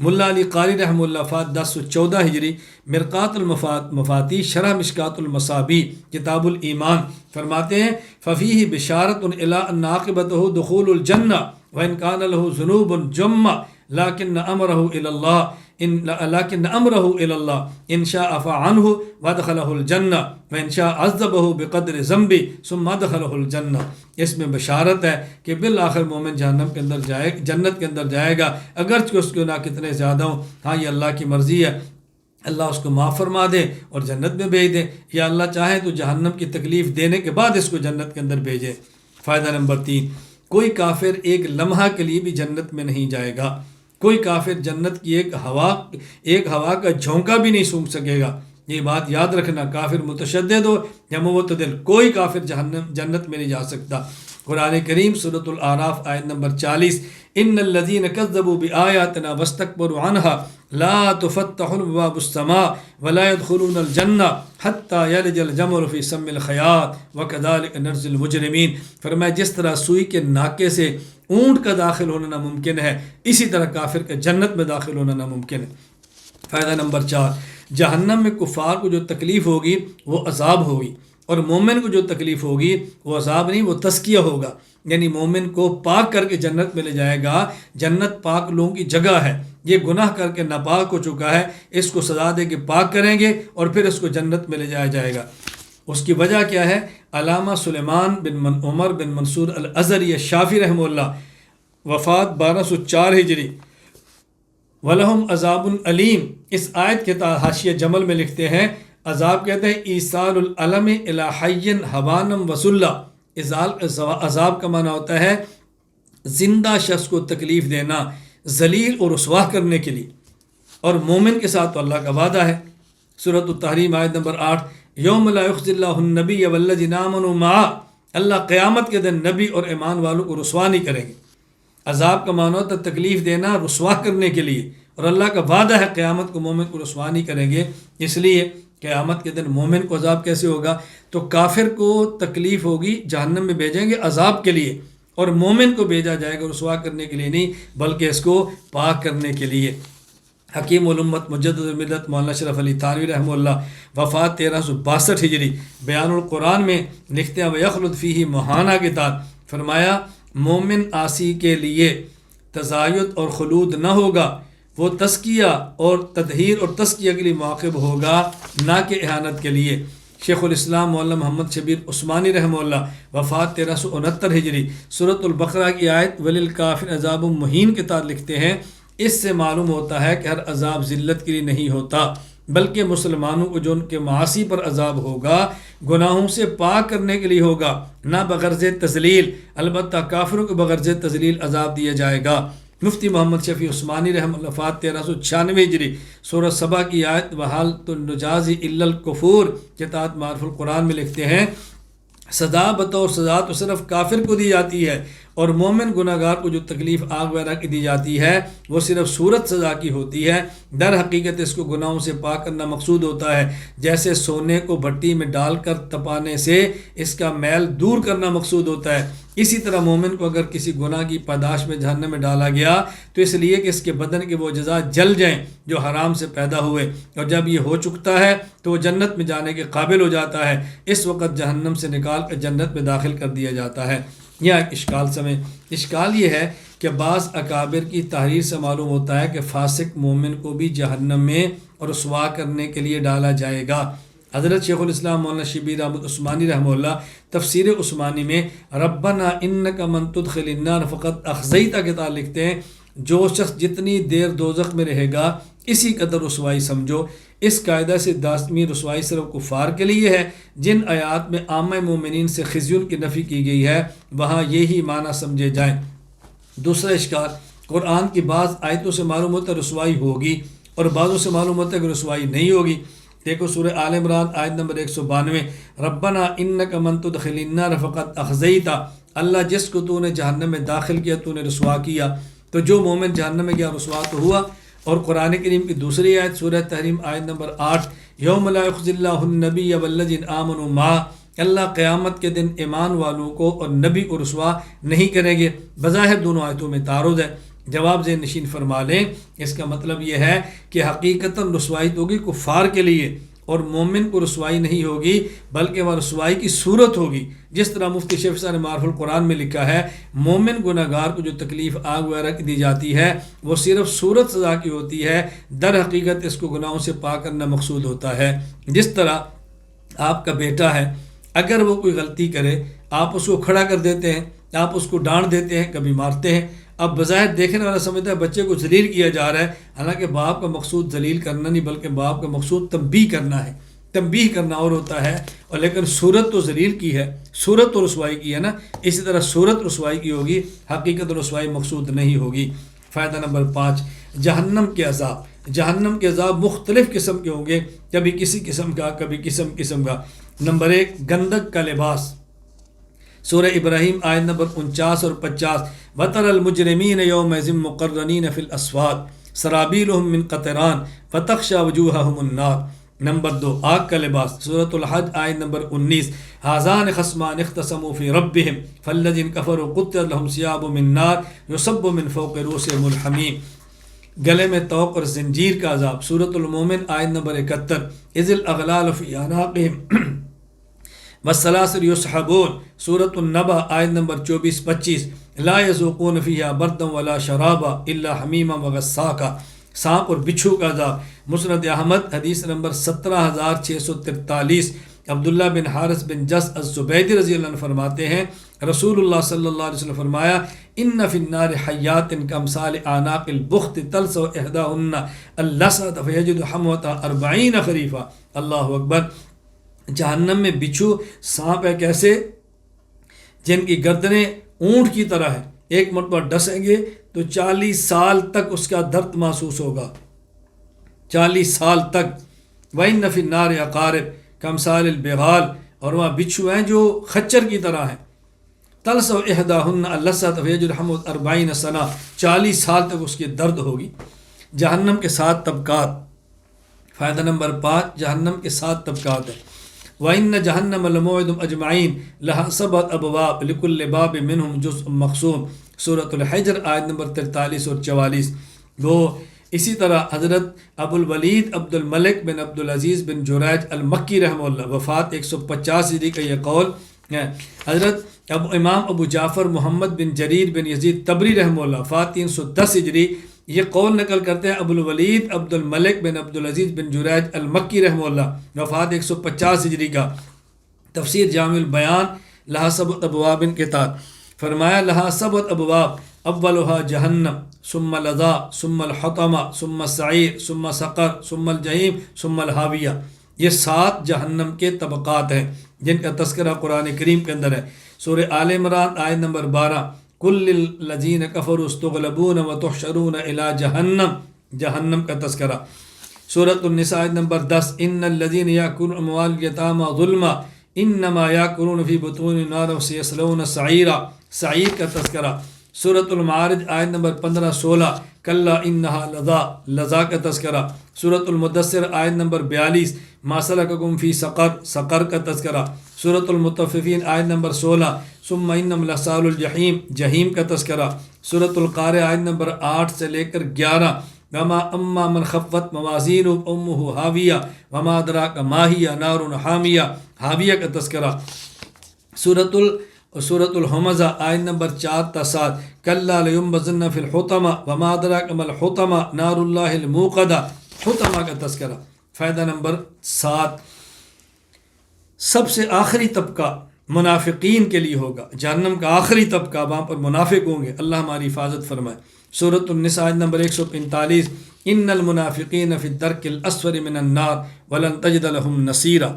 ملا علی قاری رحمہ اللہ فات 1014 ہجری مرقات المفاتی شرح مشکات المصابی کتاب الایمان فرماتے ہیں ففیہ بشارت الی ان عاقبتہ دخول الجنہ وان کان لہ ذنوب جمہ لیکن امرہ الی اللہ ان شاء عفا عنہ وادخلہ الجنہ وان شاء عذبہ بقدر ذنبہ ثم ادخلہ الجنہ. اس میں بشارت ہے کہ بالآخر مومن جہنم کے اندر جنت کے اندر جائے گا اگرچہ اس کے گناہ کتنے زیادہ ہوں. ہاں یہ اللہ کی مرضی ہے, اللہ اس کو معاف فرما دے اور جنت میں بھیج دے, یا اللہ چاہے تو جہنم کی تکلیف دینے کے بعد اس کو جنت کے اندر بھیجے. فائدہ نمبر 3, کوئی کافر ایک لمحہ کے لیے بھی جنت میں نہیں جائے گا. کوئی کافر جنت کی ایک ہوا کا جھونکا بھی نہیں سونگھ سکے گا. یہ بات یاد رکھنا, کافر متشدد ہو یا معتدل, کوئی کافر جنت میں نہیں جا سکتا. قرآن کریم سورۃ الاعراف آیت نمبر 40 ان الذين كذبوا بآياتنا واستكبروا عنها لا تفتح ابواب السماء ولا يدخلون الجنة حتى يلج الجمل في سم الخياط وكذلك نجزي المجرمين. فرمایا جس طرح سوئی کے ناکے سے اونٹ کا داخل ہونا ناممکن ہے اسی طرح کافر کا جنت میں داخل ہونا ناممکن ہے. فائدہ نمبر 4, جہنم میں کفار کو جو تکلیف ہوگی وہ عذاب ہوگی, اور مومن کو جو تکلیف ہوگی وہ عذاب نہیں وہ تزکیہ ہوگا. یعنی مومن کو پاک کر کے جنت میں لے جائے گا. جنت پاک لوگوں کی جگہ ہے, یہ گناہ کر کے ناپاک ہو چکا ہے, اس کو سزا دے کے پاک کریں گے اور پھر اس کو جنت میں لے جایا جائے گا. اس کی وجہ کیا ہے؟ علامہ سلیمان بن عمر بن منصور الازہری الشافعی رحمہ اللہ وفات 1204 ہجری. وَلَهُمْ عَذَابٌ علیم. اس آیت کے حاشیہ جمل میں لکھتے ہیں عذاب کہتے ہیں ایصال العلم الی حی حوانم وسلہ. عذاب کا معنی ہوتا ہے زندہ شخص کو تکلیف دینا, ذلیل اور رسوا کرنے کے لیے. اور مومن کے ساتھ تو اللہ کا وعدہ ہے. سورۃ التحریم آیت نمبر 8 یوم لا یخزی اللہ النبی والذین آمنوا معہ. اللہ قیامت کے دن نبی اور ایمان والوں کو رسوا نہیں کریں گے. عذاب کا معنی ہوتا ہے تکلیف دینا رسوا کرنے کے لیے, اور اللہ کا وعدہ ہے قیامت کو مومن کو رسوا نہیں کریں گے. اس لیے قیامت کے دن مومن کو عذاب کیسے ہوگا؟ تو کافر کو تکلیف ہوگی, جہنم میں بھیجیں گے عذاب کے لیے, اور مومن کو بھیجا جائے گا رسوا کرنے کے لیے نہیں بلکہ اس کو پاک کرنے کے لیے. حکیم الامت مجدد الملت مولانا اشرف علی تھانوی رحمہ اللہ وفات 1362 ہجری بیان القرآن میں لکھتے ہیں وَيَخْلُدْ فِيهِ مہانہ کے تحت فرمایا مومن عاصی کے لیے تزاید اور خلود نہ ہوگا, وہ تزکیہ اور تطہیر اور تزکیہ کے لیے مواقب ہوگا نہ کہ احانت کے لیے. شیخ الاسلام مولانا محمد شبیر عثمانی رحمہ اللہ وفات 1369 ہجری سورۃ البقرہ کی آیت وَلِلْكَافِرِ عَذَابٌ مُّهِینٌ کے تحت لکھتے ہیں اس سے معلوم ہوتا ہے کہ ہر عذاب ذلت کے لیے نہیں ہوتا بلکہ مسلمانوں کو جو ان کے معاصی پر عذاب ہوگا گناہوں سے پاک کرنے کے لیے ہوگا, نہ بغرض تذلیل. البتہ کافروں کو بغرض تذلیل عذاب دیا جائے گا. مفتی محمد شفیع عثمانی رحمہ اللہ وفات 1396 ہجری سورہ سبا کی آیت وَحَالَ النُّجَازِ إِلَّا الْكُفُورِ کے تحت معرف القرآن میں لکھتے ہیں سزا بطور سزا تو صرف کافر کو دی جاتی ہے, اور مومن گناہ گار کو جو تکلیف آگ وغیرہ کی دی جاتی ہے وہ صرف صورت سزا کی ہوتی ہے. در حقیقت اس کو گناہوں سے پاک کرنا مقصود ہوتا ہے, جیسے سونے کو بھٹی میں ڈال کر تپانے سے اس کا میل دور کرنا مقصود ہوتا ہے. اسی طرح مومن کو اگر کسی گناہ کی پاداش میں جہنم میں ڈالا گیا تو اس لیے کہ اس کے بدن کے وہ اجزاء جل جائیں جو حرام سے پیدا ہوئے, اور جب یہ ہو چکتا ہے تو وہ جنت میں جانے کے قابل ہو جاتا ہے. اس وقت جہنم سے نکال کر جنت میں داخل کر دیا جاتا ہے. یہاں ایک اشکال سمجھ, اشکال یہ ہے کہ بعض اکابر کی تحریر سے معلوم ہوتا ہے کہ فاسق مومن کو بھی جہنم میں رسوا کرنے کے لیے ڈالا جائے گا. حضرت شیخ الاسلام مولانا شبیر احمد عثمانی رحمہ اللہ تفسیر عثمانی میں ربنا انک من تدخل النار فقط اخزیت کے تعلق لکھتے ہیں جو شخص جتنی دیر دوزخ میں رہے گا اسی قدر رسوائی سمجھو. اس قاعدہ سے داسمی رسوائی صرف کفار کے لیے ہے. جن آیات میں عامہ مومنین سے خزیون کی نفی کی گئی ہے وہاں یہی معنی سمجھے جائیں. دوسرا اشکال، قرآن کی بعض آیتوں سے معلوم ہوتا ہے رسوائی ہوگی اور بعضوں سے معلوم ہوتا ہے کہ رسوائی نہیں ہوگی۔ دیکھو سورہ آل عمران آیت نمبر 192، ربنا انک من تدخل النار فقد اخزیتا، اللہ جس کو تو نے جہنم میں داخل کیا تو نے رسوا کیا، تو جو مومن جہنم میں گیا رسوا تو ہوا۔ اور قرآن کریم کی دوسری آیت سورہ تحریم آیت نمبر 8، یوم لا یخزی اللہ النبی والذین آمنوا معہ، اللہ قیامت کے دن ایمان والوں کو اور نبی کو رسوا نہیں کریں گے۔ بظاہر دونوں آیتوں میں تعارض ہے، جواب ذہن نشین فرما لیں، اس کا مطلب یہ ہے کہ حقیقتاً رسوائی تو ہوگی کفار کے لیے اور مومن کو رسوائی نہیں ہوگی، بلکہ وہ رسوائی کی صورت ہوگی۔ جس طرح مفتی شفیع صاحب نے معرف القرآن میں لکھا ہے، مومن گناہ گار کو جو تکلیف آگ وغیرہ کی دی جاتی ہے وہ صرف صورت سزا کی ہوتی ہے، در حقیقت اس کو گناہوں سے پاک کرنا مقصود ہوتا ہے۔ جس طرح آپ کا بیٹا ہے، اگر وہ کوئی غلطی کرے آپ اس کو کھڑا کر دیتے ہیں، آپ اس کو ڈانٹ دیتے ہیں، کبھی مارتے ہیں، اب بظاہر دیکھنے والا سمجھتا ہے بچے کو ذلیل کیا جا رہا ہے، حالانکہ باپ کا مقصود ذلیل کرنا نہیں بلکہ باپ کا مقصود تنبیہ کرنا ہے، تنبیہ کرنا اور ہوتا ہے، اور لیکن صورت تو ذلیل کی ہے، صورت تو رسوائی کی ہے نا، اسی طرح صورت رسوائی کی ہوگی، حقیقت رسوائی مقصود نہیں ہوگی۔ فائدہ نمبر 5، جہنم کے عذاب۔ جہنم کے عذاب مختلف قسم کے ہوں گے، کبھی کسی قسم کا، کبھی قسم کا۔ نمبر 1، گندک کا لباس، سورہ ابراہیم آیت نمبر 49 اور 50، وَتَرَى الْمُجْرِمِينَ يَوْمَئِذٍ مُقَرَّنِينَ فِي الْأَصْفَادِ سَرَابِيلُهُم مِّن قَطِرَانٍ فَتَغْشَىٰ وُجُوهَهُمُ النَّارُ۔ نمبر 2، آگ کا لباس، سورۃ الحج آیت نمبر 19، هَٰذَانِ خَصْمَانِ اخْتَصَمُوا فِي رَبِّهِمْ فَالَّذِينَ كَفَرُوا قُطِّعَتْ لَهُمْ ثِيَابٌ مِّن نَّارٍ يُصَبُّ مِّن فَوْقِ رُءُوسِهِمُ الْحَمِيمُ۔ گلے میں طوق اور زنجیر کا عذاب، سورۃ المومن آیت نمبر 71، اِذِ الْأَغْلَالُ فِي أَعْنَاقِهِمْ والسلاسل یسحبون، سورۃ النبأ آیت نمبر 24-25، لا یذوقون فیہا بردا ولا شرابا الا حمیما وغساقا، سانپ اور بچھو کا عذاب، مسند احمد حدیث نمبر 17643، عبداللہ بن حارث بن جس الزبیدی رضی اللہ عنہ فرماتے ہیں رسول اللہ صلی اللہ علیہ وسلم فرمایا، ان فی النار حیات کامثال اعناق البخت تلسع احداہن اللسعۃ فیجد حموۃ 40 خریفا۔ اللہ اکبر۔ جہنم میں بچھو، سانپ ہے کیسے، جن کی گردنیں اونٹ کی طرح ہیں، ایک مرتبہ ڈسیں گے تو 40 سال تک اس کا درد محسوس ہوگا، 40 سال تک۔ وَإِنَّ فِي النَّارِ عَقَارِبَ كَأَمْثَالِ الْبِغَالِ، اور وہاں بچھو ہیں جو خچر کی طرح ہیں، تلسع إحداهن اللسعۃ فیجد حموۃ 40 سنہ، 40 سال تک اس کی درد ہوگی۔ جہنم کے 7 طبقات۔ فائدہ نمبر 5، جہنم کے 7 طبقات ہیں۔ وَإِنَّ جَهَنَّمَ لَمَوْعِدُهُمْ أَجْمَعِينَ لَهَا 7 أَبْوَابٍ لِكُلِّ بَابٍ مِّنْهُمْ جُزْءٌ مَّقْسُومٌ، سورۃ الحجر آیت نمبر 43 اور 44۔ وہ اسی طرح حضرت ابو الولید عبد الملک بن عبد العزیز بن جریج المکی رحمہ اللہ، وفات 150 ہجری کا یہ قول ہے۔ حضرت امام ابو جعفر محمد بن جریر بن یزید تبری رحمہ اللہ، وفات 310 ہجری، یہ قول نقل کرتے ہیں ابو الولید عبد الملک بن عبد العزیز بن جریج المکی رحمہ اللہ، وفات 150 ہجری کا۔ تفسیر جامع البیان، لہا 7 ابواب کے تحت فرمایا، لہا 7 ابواب، اولها جہنم ثم لظا ثم الحطمہ ثم السعیر ثم سقر ثم الجحیم ثم الحاویہ۔ یہ 7 جہنم کے طبقات ہیں جن کا تذکرہ قرآن کریم کے اندر ہے۔ سورہ آل عمران آیت نمبر 12، کل الذین کفروا استغلبون وتحشرون الی جہنم، جہنم کا تذکرہ۔ سورۃ النساء آیت نمبر 10، ان الذین یاکلون اموال الیتامی ظلما انما یاکلون فی بطونہم نارا وسیصلون سعیرا، سعیر کا تذکرہ۔ سورۃ المعارج آیت نمبر 15-16، کلا انہا لظا، لظا کا تذکرہ۔ سورۃ المدثر آیت نمبر 42، ما سلککم فی سقر، سقر کا تذکرہ۔ سورۃ المطففین آیت نمبر 16، ثم انہم لصالو الجحیم، جحیم کا تذکرہ۔ سورۃ القارعہ آیت نمبر 8 سے لے کر 11، وما اما من خفت موازینہ امہ حاویہ وما ادراک ما ہی نار حامیہ، حاویہ کا تذکرہ۔ سورۃ الحمزہ آیت نمبر 4-7، کلا لینبذن فی الحطمہ وما ادراک ما الحطمہ نار اللہ الموقدہ، حطمہ کا تذکرہ۔ فائدہ نمبر 7، سب سے آخری طبقہ منافقین کے لیے ہوگا، جہنم کا آخری طبقہ، وہاں پر منافق ہوں گے، اللہ ہماری حفاظت فرمائے۔ سورۃ النساء آیت نمبر 145، ان المنافقین فی الدرک الاسفل من النار ولن تجد لهم نصیرا۔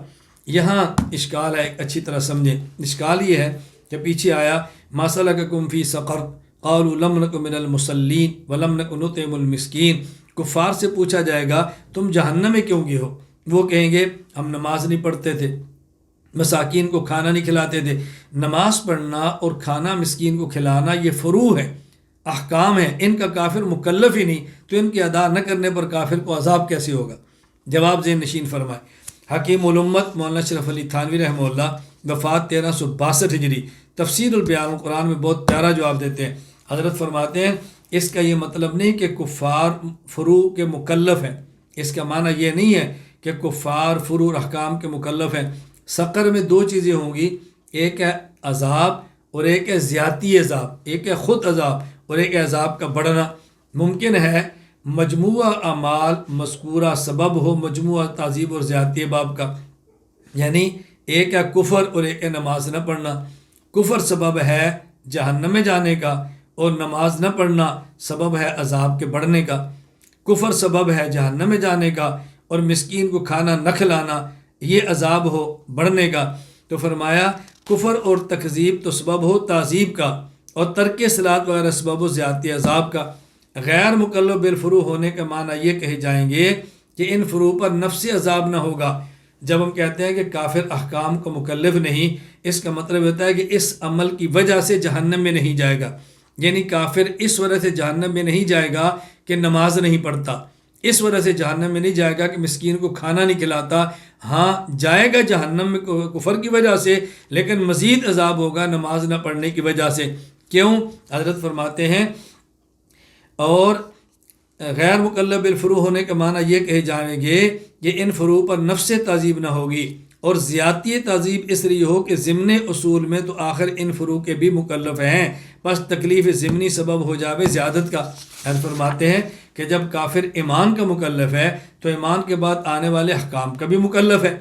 یہاں اشکال ہے، ایک اچھی طرح سمجھیں۔ اشکال یہ ہے کہ پیچھے آیا ما سلککم فی سقر، قالوا لم نک من المصلین ولم نک نطعم المسکین، کفار سے پوچھا جائے گا تم جہنم میں کیوں گئے ہو؟ وہ کہیں گے ہم نماز نہیں پڑھتے تھے، مساکین کو کھانا نہیں کھلاتے تھے۔ نماز پڑھنا اور کھانا مسکین کو کھلانا یہ فروع ہے، احکام ہیں، ان کا کافر مکلف ہی نہیں، تو ان کی ادا نہ کرنے پر کافر کو عذاب کیسے ہوگا؟ جواب ذہن نشین فرمائے۔ حکیم الامت مولانا اشرف علی تھانوی رحمہ اللہ، وفات 1362 ہجری، تفسیر البیان القرآن میں بہت پیارا جواب دیتے ہیں۔ حضرت فرماتے ہیں اس کا یہ مطلب نہیں کہ کفار فروع کے مکلف ہیں، اس کا معنی یہ نہیں ہے کہ کفار فروع احکام کے مکلف ہیں۔ سقر میں دو چیزیں ہوں گی، ایک ہے عذاب اور ایک ہے زیادتی عذاب، ایک ہے خود عذاب اور ایک ہے عذاب کا بڑھنا۔ ممکن ہے مجموعہ اعمال مذکورہ سبب ہو مجموعہ تعذیب اور زیادتی باب کا، یعنی ایک ہے کفر اور ایک ہے نماز نہ پڑھنا۔ کفر سبب ہے جہنم میں جانے کا اور نماز نہ پڑھنا سبب ہے عذاب کے بڑھنے کا۔ کفر سبب ہے جہنم میں جانے کا اور مسکین کو کھانا نہ کھلانا یہ عذاب ہو بڑھنے کا۔ تو فرمایا کفر اور تکذیب تو سبب ہو تعذیب کا اور ترک صلاۃ وغیرہ سبب ہو زیادتی عذاب کا۔ غیر مکلف بالفروع ہونے کا معنی یہ کہے جائیں گے کہ ان فروع پر نفسی عذاب نہ ہوگا۔ جب ہم کہتے ہیں کہ کافر احکام کو مکلف نہیں، اس کا مطلب ہوتا ہے کہ اس عمل کی وجہ سے جہنم میں نہیں جائے گا، یعنی کافر اس وجہ سے جہنم میں نہیں جائے گا کہ نماز نہیں پڑھتا، اس وجہ سے جہنم میں نہیں جائے گا کہ مسکین کو کھانا نہیں کھلاتا۔ ہاں جائے گا جہنم میں کفر کی وجہ سے، لیکن مزید عذاب ہوگا نماز نہ پڑھنے کی وجہ سے۔ کیوں؟ حضرت فرماتے ہیں اور غیر مکلف بالفروع ہونے کا معنی یہ کہے جائیں گے کہ ان فروع پر نفس تعذیب نہ ہوگی اور زیادتی تعذیب اس لیے ہو کہ ضمن اصول میں تو آخر ان فروع کے بھی مکلف ہیں، بس تکلیف ضمنی سبب ہو جاوے زیادت کا۔ حضرت فرماتے ہیں کہ جب کافر ایمان کا مکلف ہے تو ایمان کے بعد آنے والے احکام کا بھی مکلف ہے،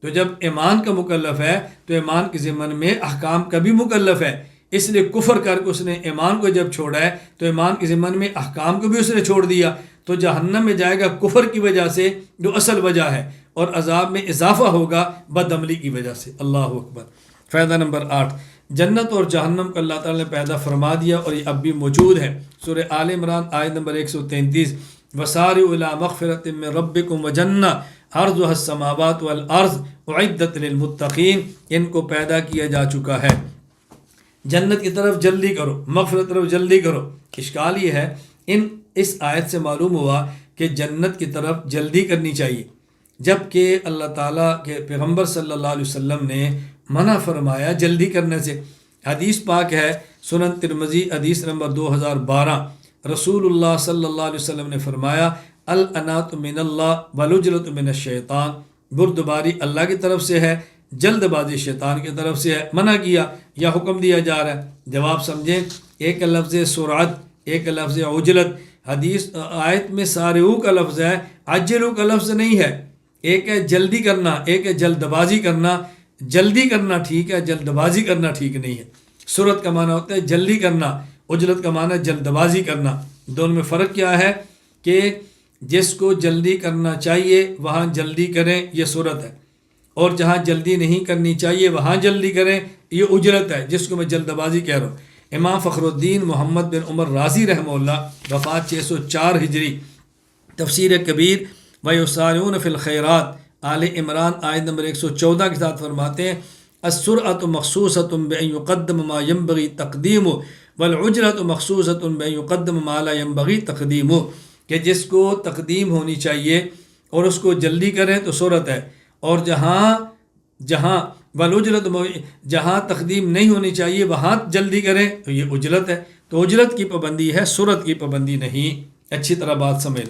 تو جب ایمان کا مکلف ہے تو ایمان کے ضمن میں احکام کا بھی مکلف ہے۔ اس لیے کفر کر کے اس نے ایمان کو جب چھوڑا ہے تو ایمان کے ضمن میں احکام کو بھی اس نے چھوڑ دیا، تو جہنم میں جائے گا کفر کی وجہ سے جو اصل وجہ ہے، اور عذاب میں اضافہ ہوگا بد عملی کی وجہ سے۔ اللہ اکبر۔ فائدہ نمبر 8، جنت اور جہنم کو اللہ تعالیٰ نے پیدا فرما دیا اور یہ اب بھی موجود ہے۔ سورہ آل عمران آیت نمبر 133، وَسَارِعُوا إِلَىٰ مَغْفِرَةٍ مِّن رَبِّكُمْ وَجَنَّةٍ عَرْضُهَا السَّمَاوَاتُ وَالْأَرْضُ أُعِدَّتْ لِلْمُتَّقِينَ، ان کو پیدا کیا جا چکا ہے۔ جنت کی طرف جلدی کرو، مغفرت کی طرف جلدی کرو۔ اشکال یہ ہے اس آیت سے معلوم ہوا کہ جنت کی طرف جلدی کرنی چاہیے، جبکہ اللہ تعالیٰ کے پیغمبر صلی اللہ علیہ وسلم نے منع فرمایا جلدی کرنے سے۔ حدیث پاک ہے سنن ترمذی حدیث نمبر 2012، رسول اللہ صلی اللہ علیہ وسلم نے فرمایا الانات من اللہ والعجلۃ من الشیطان، بردباری اللہ کی طرف سے ہے، جلد بازی شیطان کی طرف سے ہے۔ منع کیا یا حکم دیا جا رہا ہے؟ جواب سمجھیں، ایک لفظ سرعت، ایک لفظ عجلت۔ حدیث آیت میں سارعو کا لفظ ہے، عجلو کا لفظ نہیں ہے۔ ایک ہے جلدی کرنا، ایک ہے جلد بازی کرنا۔ جلدی کرنا ٹھیک ہے، جلد بازی کرنا ٹھیک نہیں ہے۔ سرعت کا معنی ہوتا ہے جلدی کرنا، عجلت کا معنی جلد بازی کرنا۔ دونوں میں فرق کیا ہے کہ جس کو جلدی کرنا چاہیے وہاں جلدی کریں، یہ سرعت ہے، اور جہاں جلدی نہیں کرنی چاہیے وہاں جلدی کریں، یہ اجرت ہے، جس کو میں جلد بازی کہہ رہا ہوں۔ امام فخر الدین محمد بن عمر رازی رحمہ اللہ، وفات 604 ہجری، تفسیر کبیر وَيُسَارِعُونَ فِي الْخَيْرَاتِ آل عمران آیت نمبر 114 کے ساتھ فرماتے ہیں السرعۃ مخصوصۃ بأن يقدم ما ينبغي تقدیمہ والعجلۃ مخصوصۃ بأن يقدم ما لا ينبغي تقدیمہ، کہ جس کو تقدیم ہونی چاہیے اور اس کو جلدی کریں تو سرعت ہے، اور جہاں والعجلۃ جہاں تقدیم نہیں ہونی چاہیے وہاں جلدی کریں تو یہ عجلت ہے۔ تو عجلت کی پابندی ہے، سرعت کی پابندی نہیں۔ اچھی طرح بات سمجھ۔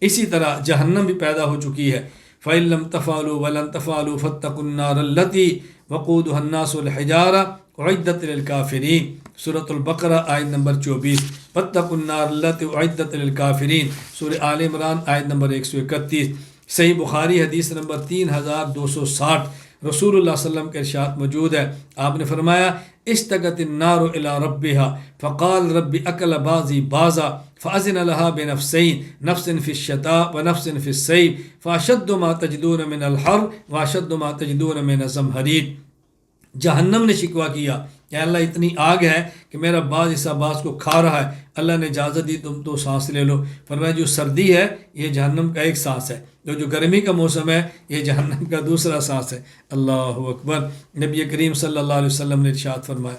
اسی طرح جہنم بھی پیدا ہو چکی ہے۔ فَإِن لَّمْ تَفْعَلُوا وَلَن تَفْعَلُوا فَاتَّقُوا النَّارَ الَّتِي وَقُودُهَا النَّاسُ وَالْحِجَارَةُ أُعِدَّتْ لِلْكَافِرِينَ، سورۃ البقرہ آیت نمبر 24، فَاتَّقُوا النَّارَ الَّتِي أُعِدَّتْ لِلْكَافِرِينَ، سورہ آل عمران آیت نمبر 131۔ صحیح بخاری حدیث نمبر 3260، رسول اللہ صلی اللہ علیہ وسلم کے ارشاد موجود ہے، آپ نے فرمایا اشتقت النار الى ربها فقال رب اکل بعضی بعضا فاذن لها بنفسین، نفس فی الشتاء ونفس فی الصیف فاشد ما تجدون من الحر واشد ما تجدون من الزمہریر۔ جہنم نے شکوہ کیا کہ اللہ اتنی آگ ہے کہ میرا بعض حصہ بعض کو کھا رہا ہے، اللہ نے اجازت دی تم تو سانس لے لو۔ فرمایا جو سردی ہے یہ جہنم کا ایک سانس ہے، جو گرمی کا موسم ہے یہ جہنم کا دوسرا سانس ہے۔ اللہ اکبر۔ نبی کریم صلی اللہ علیہ وسلم نے ارشاد فرمایا۔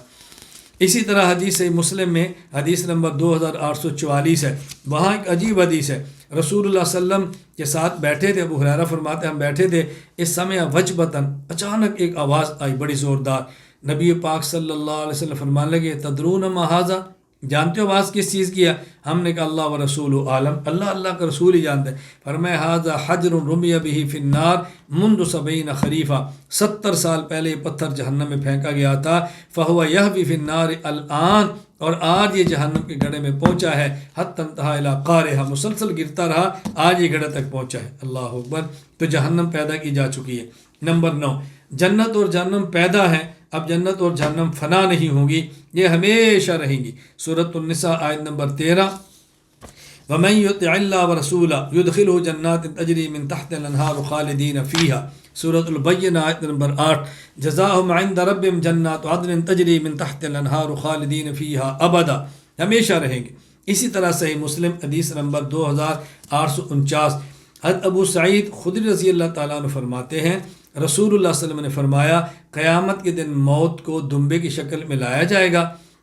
اسی طرح حدیث مسلم میں حدیث نمبر 2844 ہے، وہاں ایک عجیب حدیث ہے، رسول اللہ صلی اللہ علیہ وسلم کے ساتھ بیٹھے تھے، ابو ہریرہ فرماتے ہیں ہم بیٹھے تھے، اس سمے وجبتاً اچانک ایک آواز آئی بڑی زوردار، نبی پاک صلی اللہ علیہ وسلم فرمانے لگے تدرون ما ھذا، جانتے ہو آواز کس چیز کی ہے؟ ہم نے کہا اللہ و رسول عالم، اللہ کا رسول ہی جانتے ہیں۔ فرمایا ھذا حجر رمی بہ فی النار منذ 70 خریفہ، 70 سال پہلے یہ پتھر جہنم میں پھینکا گیا تھا، فہو یہوی فی النار الآن، اور آج یہ جہنم کے گڑھے میں پہنچا ہے، حتی انتہا الی قعرہا، مسلسل گرتا رہا، آج یہ گڑھے تک پہنچا ہے۔ اللہ اکبر۔ تو جہنم پیدا کی جا چکی ہے۔ نمبر 9، جنت اور جہنم پیدا ہے، اب جنت اور جہنم فنا نہیں ہوں گی، یہ ہمیشہ رہیں گی۔ سورۃ النساء آیت نمبر 13، وَمَن يُطِعِ اللَّهَ وَرَسُولَهُ يُدْخِلْهُ جَنَّاتٍ تَجْرِي مِن تَحْتِهَا الْأَنْهَارُ خَالِدِينَ فِيهَا۔ سورۃ البینہ آیت نمبر 8، جزاؤہم عند ربہم جنات عدن تجری من تحتها الانہار خالدین فیہا ابدا، ہمیشہ رہیں گے۔ اسی طرح صحیح مسلم حدیث نمبر 2849، حضرت ابو سعید خدری رضی اللہ تعالیٰ عنہ فرماتے ہیں رسول اللہ صلی اللہ علیہ وسلم نے فرمایا قیامت کے دن موت کو دمبے کی شکل میں لایا جائے گا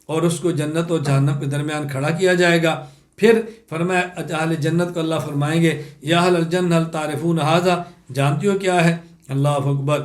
اور اس کو جنت اور جہنم کے درمیان کھڑا کیا جائے گا۔ پھر فرمایا اہل جنت کو اللہ فرمائیں گے یا اہل الجنہ هل تعرفون ھذا، جانتی ہو کیا ہے؟ اللہ اکبر۔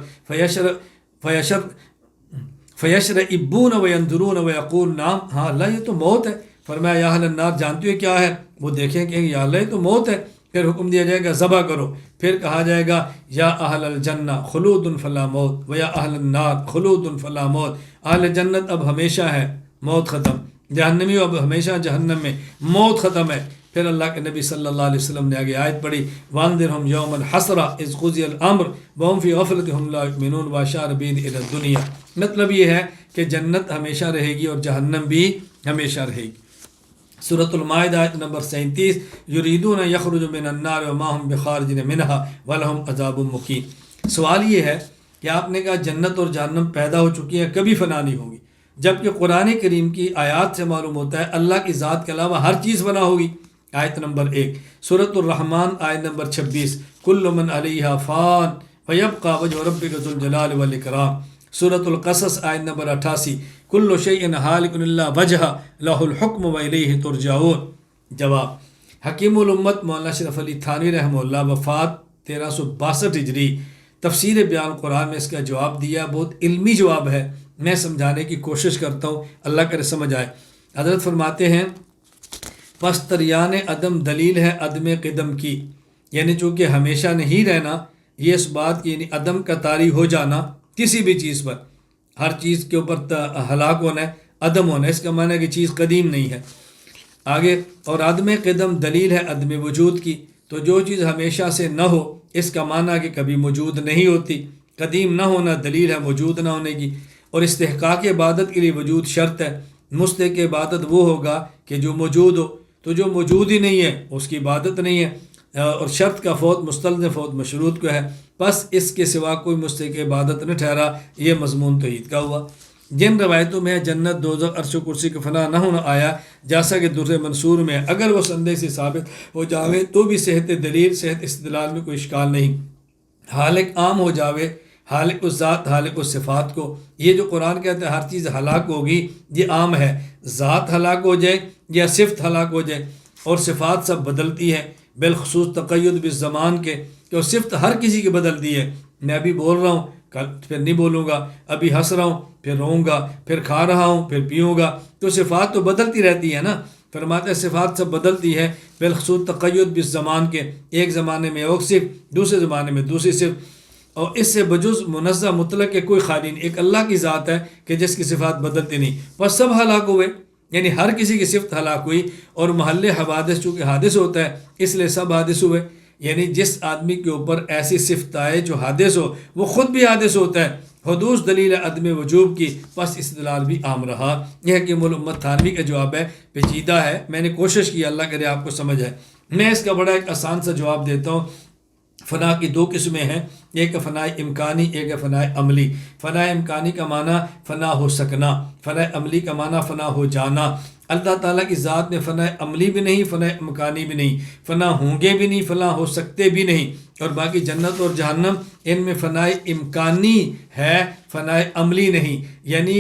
فیشرئبون وینظرون ویقول نعم، ہاں اللہ یہ تو موت ہے۔ فرمایا یا اہل النار، جانتی ہو کیا ہے؟ وہ دیکھیں کہ یا اللہ یہ تو موت ہے۔ پھر حکم دیا جائے گا ذبح کرو، پھر کہا جائے گا یا اہل الجنہ خلود فلا موت و یا اہل النار خلود فلا موت، اہل جنت اب ہمیشہ ہے، موت ختم، جہنمی اب ہمیشہ جہنم میں، موت ختم ہے۔ پھر اللہ کے نبی صلی اللہ علیہ وسلم نے آگے آیت پڑھی وانذرہم یوم الحسرہ اذ قضی الامر وہم فی غفلتہم لا یؤمنون واشار بین الی الدنیا۔ مطلب یہ ہے کہ جنت ہمیشہ رہے گی اور جہنم بھی ہمیشہ رہے گی۔ سورۃ المائدہ آیت نمبر 37، یریدون یخرجوا من النار وما هم بخارجین منہا ولہم عذاب مقیم۔ سوال یہ ہے کہ آپ نے کہا جنت اور جہنم پیدا ہو چکی ہیں، کبھی فنا نہیں ہوگی، جبکہ قرآن کریم کی آیات سے معلوم ہوتا ہے اللہ کی ذات کے علاوہ ہر چیز فنا ہوگی۔ آیت نمبر 1 سورۃ الرحمن آیت نمبر 26، کل من علیہا فان ویبقى وجہ ربک ذو الجلال والاکرام۔ سورۃ القصص آیت نمبر 88، کل شیء ہالک الا وجہ لہ الحکم والیہ ترجعون۔ جواب، حکیم الامت مولانا اشرف علی تھانوی رحمہ اللہ، وفات 1362 ہجری، تفسیر بیان قرآن میں اس کا جواب دیا، بہت علمی جواب ہے، میں سمجھانے کی کوشش کرتا ہوں، اللہ کرے سمجھ آئے۔ حضرت فرماتے ہیں پس تریان عدم دلیل ہے عدم قدم کی، یعنی چونکہ ہمیشہ نہیں رہنا، یہ اس بات کی یعنی عدم کا طاری ہو جانا کسی بھی چیز پر، ہر چیز کے اوپر ہلاک ہونا ہے، عدم ہونا ہے، اس کا معنی ہے کہ چیز قدیم نہیں ہے۔ آگے، اور عدم قدم دلیل ہے عدم وجود کی، تو جو چیز ہمیشہ سے نہ ہو اس کا معنی ہے کہ کبھی موجود نہیں ہوتی، قدیم نہ ہونا دلیل ہے موجود نہ ہونے کی۔ اور استحقاق عبادت کے لیے وجود شرط ہے، مستحق عبادت وہ ہوگا کہ جو موجود ہو، تو جو موجود ہی نہیں ہے اس کی عبادت نہیں ہے، اور شرط کا فوت مستلزم فوت مشروط کو ہے، بس اس کے سوا کوئی مستحق عبادت نہ ٹھہرا، یہ مضمون توحید کا ہوا۔ جن روایتوں میں جنت دوزخ عرش و کرسی کا فنا نہ ہونا آیا، جیسا کہ درر منصور میں، اگر وہ سندے سے ثابت ہو جاوے تو بھی صحت دلیل صحت استدلال میں کوئی اشکال نہیں۔ حالق عام ہو جاوے، حالق الذات حالق الصفات کو، یہ جو قرآن کہتا ہے ہر چیز ہلاک ہوگی، یہ عام ہے، ذات ہلاک ہو جائے یا صفت ہلاک ہو جائے، اور صفات سب بدلتی ہیں، بالخصوص تقید بالزمان کے، کہ وہ صفت ہر کسی کی بدلتی ہے۔ میں ابھی بول رہا ہوں، کل پھر نہیں بولوں گا، ابھی ہنس رہا ہوں پھر روؤں گا، پھر کھا رہا ہوں پھر پیوں گا، تو صفات تو بدلتی رہتی ہے نا۔ فرماتے ہیں صفات سب بدلتی ہے، بالخصوص تقید بالزمان کے، ایک زمانے میں ایک صفت، دوسرے زمانے میں دوسری صفت، اور اس سے بجز منزہ مطلق کے کوئی خالی نہیں، ایک اللہ کی ذات ہے کہ جس کی صفات بدلتی نہیں، بس سب ہلاک ہوئے، یعنی ہر کسی کی صفت ہلاک ہوئی، اور محل حوادث چونکہ حادث ہوتا ہے اس لیے سب حادث ہوئے، یعنی جس آدمی کے اوپر ایسی صفت آئے جو حادث ہو وہ خود بھی حادث ہوتا ہے، حدوث دلیل عدم وجوب کی، پس استدلال بھی عام رہا۔ یہ حکیم الامت تھانوی کا جواب ہے، پیچیدہ ہے، میں نے کوشش کی، اللہ کرے آپ کو سمجھ آئے۔ میں اس کا بڑا ایک آسان سا جواب دیتا ہوں۔ فنا کی دو قسمیں ہیں، ایک فنا امکانی، ایک فنا عملی۔ فنا امکانی کا معنی فنا ہو سکنا، فنا عملی کا معنی فنا ہو جانا۔ اللہ تعالیٰ کی ذات میں فنا عملی بھی نہیں، فنا امکانی بھی نہیں، فنا ہوں گے بھی نہیں، فنا ہو سکتے بھی نہیں۔ اور باقی جنت اور جہنم ان میں فنا امکانی ہے، فنا عملی نہیں، یعنی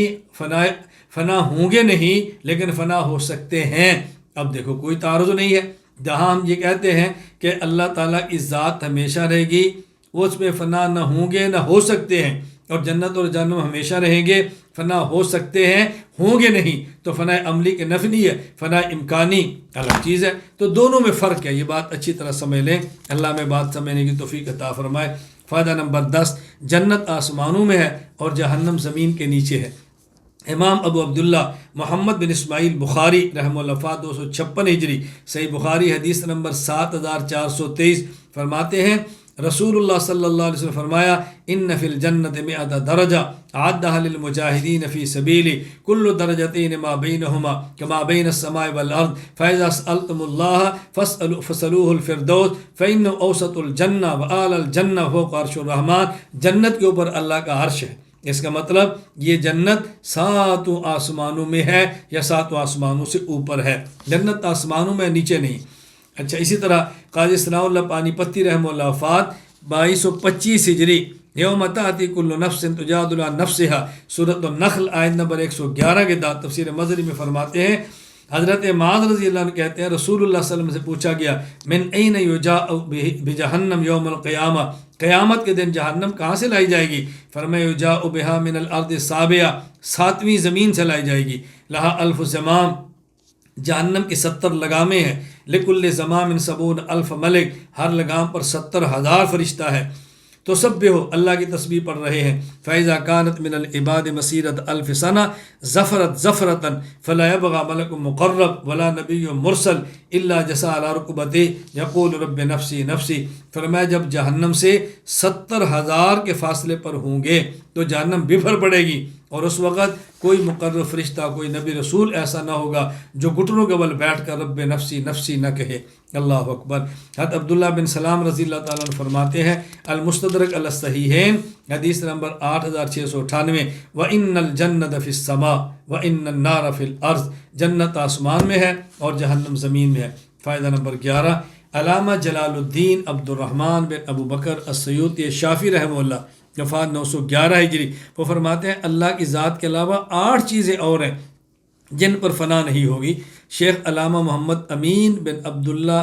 فنا ہوں گے نہیں لیکن فنا ہو سکتے ہیں۔ اب دیکھو کوئی تعارض نہیں ہے، جہاں ہم یہ کہتے ہیں کہ اللہ تعالیٰ کی ذات ہمیشہ رہے گی، وہ اس میں فنا نہ ہوں گے نہ ہو سکتے ہیں، اور جنت اور جہنم ہمیشہ رہیں گے، فنا ہو سکتے ہیں، ہوں گے نہیں، تو فنا عملی کے نفی نہیں ہے، فنا امکانی الگ چیز ہے۔ تو دونوں میں فرق ہے، یہ بات اچھی طرح سمجھ لیں، اللہ میں بات سمجھنے کی توفیق عطا فرمائے۔ فائدہ نمبر 10، جنت آسمانوں میں ہے اور جہنم زمین کے نیچے ہے۔ امام ابو عبداللہ محمد بن اسماعیل بخاری رحمہ اللہ وفات 256 ہجری، صحیح بخاری حدیث نمبر 7423 فرماتے ہیں، رسول اللہ صلی اللہ علیہ وسلم فرمایا، ان فی الجنت 100 درجہ اعدها للمجاہدین فی سبیلی، کل درجتین ما بینہما کما بین السماء والارض، فاذا سألتم اللہ فسألوه الفردوس فإنه اوسط الجنہ وآل الجنہ فوق عرش الرحمن۔ جنت کے اوپر اللہ کا عرش ہے، اس کا مطلب یہ جنت 7 آسمانوں میں ہے یا 7 آسمانوں سے اوپر ہے، جنت آسمانوں میں نیچے نہیں۔ اچھا، اسی طرح قاضی ثناء اللہ پانی پتی رحمہ اللہ وفات 2225 ہجری، یوم تأتی کل نفس تجادل عن نفسها، سورۃ النحل آیت نمبر 111 کے بعد تفسیر مظہری میں فرماتے ہیں، حضرت معاذ رضی اللہ عنہ کہتے ہیں رسول اللہ صلی اللہ علیہ وسلم سے پوچھا گیا، من این یجاء بجہنم یوم القیامہ، قیامت کے دن جہنم کہاں سے لائی جائے گی؟ فرمایا یجاء بہا من الارض السابعہ، 7ویں زمین سے لائی جائے گی، لہا 1000 زمام، جہنم کی 70 لگامیں ہیں، لکل زمام 70,000 ملک، ہر لگام پر 70,000 فرشتہ ہے، تو سب ہو اللہ کی تسبیح پڑھ رہے ہیں۔ فَإِذَا كَانَتْ مِنَ الْعِبَادِ مَسِيرَةَ 1000 سَنَةٍ زَفَرَتْ زَفْرَةً فَلَا يَبْغَى مَلَكٌ مُقَرَّبٌ وَلَا نَبِيٌّ مُرْسَلٌ إِلَّا جَثَى عَلَى رُكْبَتَيْهِ يَقُولُ رَبِّ نَفْسِي نَفْسِي۔ فرمایا جب جہنم سے 70,000 کے فاصلے پر ہوں گے تو جہنم بفر پڑے گی، اور اس وقت کوئی مقرر فرشتہ، کوئی نبی رسول ایسا نہ ہوگا جو گھٹنوں کے بل بیٹھ کر رب نفسی نفسی نہ کہے۔ اللہ اکبر۔ حضرت عبداللہ بن سلام رضی اللہ تعالیٰ عنہ فرماتے ہیں، المستدرک علی الصحیحین حدیث نمبر 8698، وَإِنَّ الْجَنَّةَ فِي السَّمَاءِ وَإِنَّ النَّارَ فِي الْأَرْضِ، جنت آسمان میں ہے اور جہنم زمین میں ہے۔ فائدہ نمبر 11، علامہ جلال الدین عبد الرحمن بن ابو بکر السیوطی شافعی رحمہ اللہ وفات 911 ہجری، وہ فرماتے ہیں اللہ کی ذات کے علاوہ 8 چیزیں اور ہیں جن پر فنا نہیں ہوگی۔ شیخ علامہ محمد امین بن عبداللہ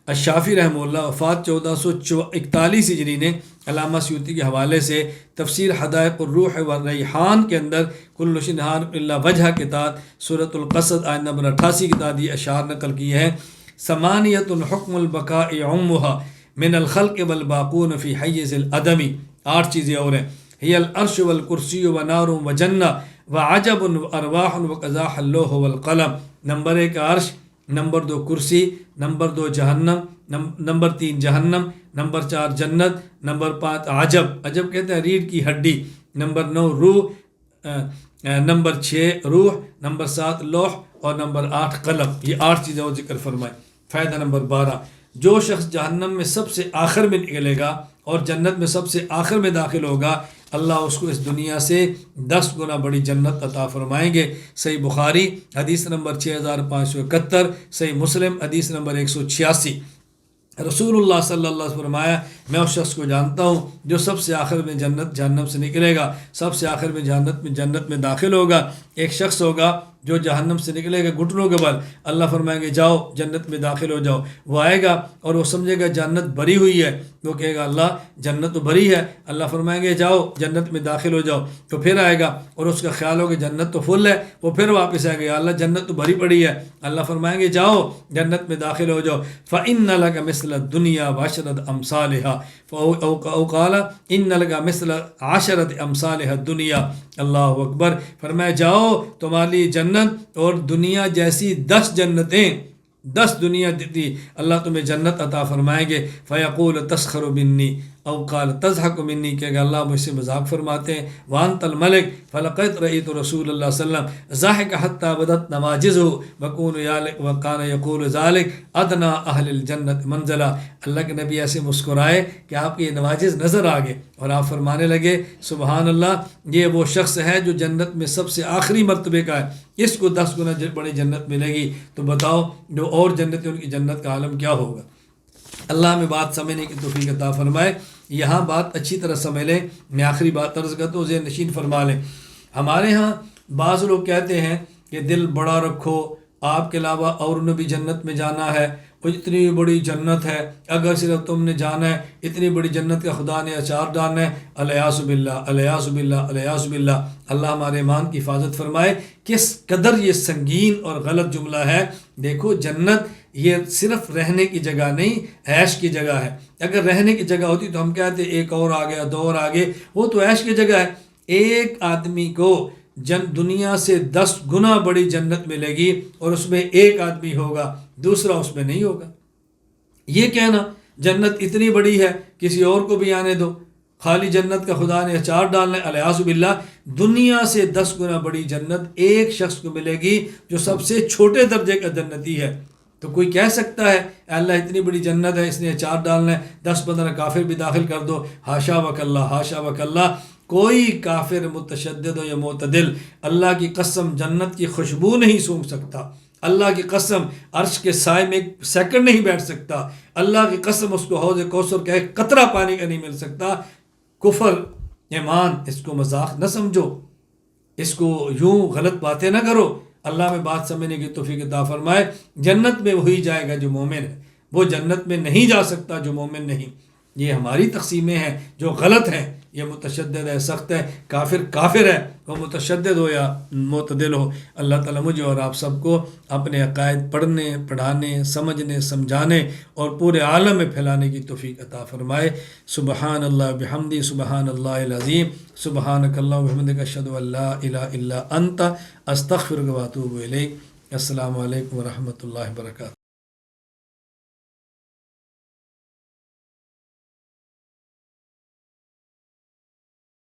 الشافعی رحمہ اللہ وفات 1441 ہجری نے علامہ سیوطی کے حوالے سے تفسیر حدائق الروح والریحان کے اندر کل شنہار الا وجہ کے تحت سورۃ القصص آیت نمبر 88 کے تحت یہ اشعار نقل کیے ہیں، ثمانیۃ حکم البقاء عمها من الخلق والباقون فی حیز العدم، 8 چیزیں اور ہیں، ہی العرش والکرسی ونار وجنہ وعجب وارواح وقضاء اللوح والقلم۔ نمبر 1 عرش، نمبر 2 کرسی، نمبر 2 جہنم، نمبر 3 جہنم، نمبر 4 جنت، نمبر 5 عجب، عجب کہتے ہیں ریڑھ کی ہڈی، نمبر 9 روح، نمبر 6 روح، نمبر 7 لوح، اور نمبر 8 قلم۔ یہ 8 چیزیں اور ذکر فرمائے۔ فائدہ نمبر 12، جو شخص جہنم میں سب سے آخر میں نکلے گا اور جنت میں سب سے آخر میں داخل ہوگا، اللہ اس کو اس دنیا سے 10 گنا بڑی جنت عطا فرمائیں گے۔ صحیح بخاری حدیث نمبر 6571، صحیح مسلم حدیث نمبر 186۔ رسول اللہ صلی اللہ علیہ وسلم فرمایا، میں اس شخص کو جانتا ہوں جو سب سے آخر میں جہنم سے نکلے گا، سب سے آخر میں جنت میں داخل ہوگا۔ ایک شخص ہوگا جو جہنم سے نکلے گا گھٹنوں کے بل، اللہ فرمائیں گے جاؤ جنت میں داخل ہو جاؤ، وہ آئے گا اور وہ سمجھے گا جنت بھری ہوئی ہے، وہ کہے گا اللہ جنت تو بھری ہے، اللہ فرمائیں گے جاؤ جنت میں داخل ہو جاؤ، تو پھر آئے گا اور اس کا خیال ہو کہ جنت تو فل ہے، وہ پھر واپس آئے گا، اللہ جنت تو بھری پڑی ہے، اللہ فرمائیں گے جاؤ جنت میں داخل ہو جاؤ، فَإِنَّ لَكَ مِثْلَ الدُّنْيَا وَعَشْرَةِ أَمْثَالِهَا أو قال ان لگا مثل 10 امثالها الدنیا۔ اللہ اکبر۔ فرمایا جاؤ تمہاری جنت اور دنیا جیسی 10 جنتیں، 10 دنیا دیتی اللہ تمہیں جنت عطا فرمائیں گے۔ فیقول تسخر منی، او قال تضحک منی کہ اگر اللہ مجھ سے مذاق فرماتے ہیں، وانت الملک فلقد رأیت رسول اللہ صلی اللہ علیہ وسلم ضحک حتی بدت نواجزہ وکان یقول ذلک ادنا اہل الجنت منزلہ، اللہ کے نبی ایسے مسکرائے کہ آپ کے یہ نواجز نظر آ گئے اور آپ فرمانے لگے سبحان اللہ، یہ وہ شخص ہے جو جنت میں سب سے آخری مرتبے کا ہے، اس کو 10 گنا بڑی جنت ملے گی، تو بتاؤ جو اور جنت ان کی جنت کا عالم کیا ہوگا۔ اللہ ہمیں بات سمجھنے کی توفیق عطا فرمائے۔ یہاں بات اچھی طرح سمجھ لیں، میں آخری بات عرض کرتا ہوں، ذہن نشین فرما لیں۔ ہمارے ہاں بعض لوگ کہتے ہیں کہ دل بڑا رکھو، آپ کے علاوہ اور نے بھی جنت میں جانا ہے، وہ اتنی بڑی جنت ہے، اگر صرف تم نے جانا ہے، اتنی بڑی جنت کا خدا نے اچار ڈالنا ہے، الیاذ باللہ الیاذ باللہ الیاذ باللہ۔ اللہ ہمارے ایمان کی حفاظت فرمائے۔ کس قدر یہ سنگین اور غلط جملہ ہے۔ دیکھو جنت یہ صرف رہنے کی جگہ نہیں، عیش کی جگہ ہے۔ اگر رہنے کی جگہ ہوتی تو ہم کہتے ایک اور آ گیا، 2 اور آگے، وہ تو عیش کی جگہ ہے۔ ایک آدمی کو دنیا سے 10 گنا بڑی جنت ملے گی اور اس میں ایک آدمی ہوگا، دوسرا اس میں نہیں ہوگا۔ یہ کہنا جنت اتنی بڑی ہے کسی اور کو بھی آنے دو، خالی جنت کا خدا نے اچار ڈالنا ہے، الیاذ باللہ۔ دنیا سے 10 گنا بڑی جنت ایک شخص کو ملے گی جو سب سے چھوٹے درجے کا جنتی ہے۔ تو کوئی کہہ سکتا ہے اے اللہ اتنی بڑی جنت ہے، اس نے اچار ڈالنا ہے، 10-15 کافر بھی داخل کر دو، حاشا وکاللہ حاشا وکاللہ۔ کوئی کافر متشدد ہو یا معتدل اللہ کی قسم جنت کی خوشبو نہیں سونگھ سکتا، اللہ کی قسم عرش کے سائے میں 1 سیکنڈ نہیں بیٹھ سکتا، اللہ کی قسم اس کو حوض کوثر کا 1 قطرہ پانی کا نہیں مل سکتا۔ کفر ایمان اس کو مذاق نہ سمجھو، اس کو یوں غلط باتیں نہ کرو۔ اللہ میں بات سمجھنے کی توفیق عطا فرمائے۔ جنت میں وہی جائے گا جو مومن ہے، وہ جنت میں نہیں جا سکتا جو مومن نہیں۔ یہ ہماری تقسیمیں ہیں جو غلط ہیں، یہ متشدد ہے، سخت ہے، کافر ہے، وہ متشدد ہو یا معتدل ہو۔ اللہ تعالیٰ مجھے اور آپ سب کو اپنے عقائد پڑھنے، پڑھانے، سمجھنے، سمجھانے اور پورے عالم میں پھیلانے کی توفیق عطا فرمائے۔ سبحان اللہ بحمدی، سبحان اللہ العظیم، سبحانک اللہ وبحمدک، اشہد ان لا الہ الا انت، استغفرک واتوب الیک۔ السلام علیکم ورحمۃ اللہ وبرکاتہ۔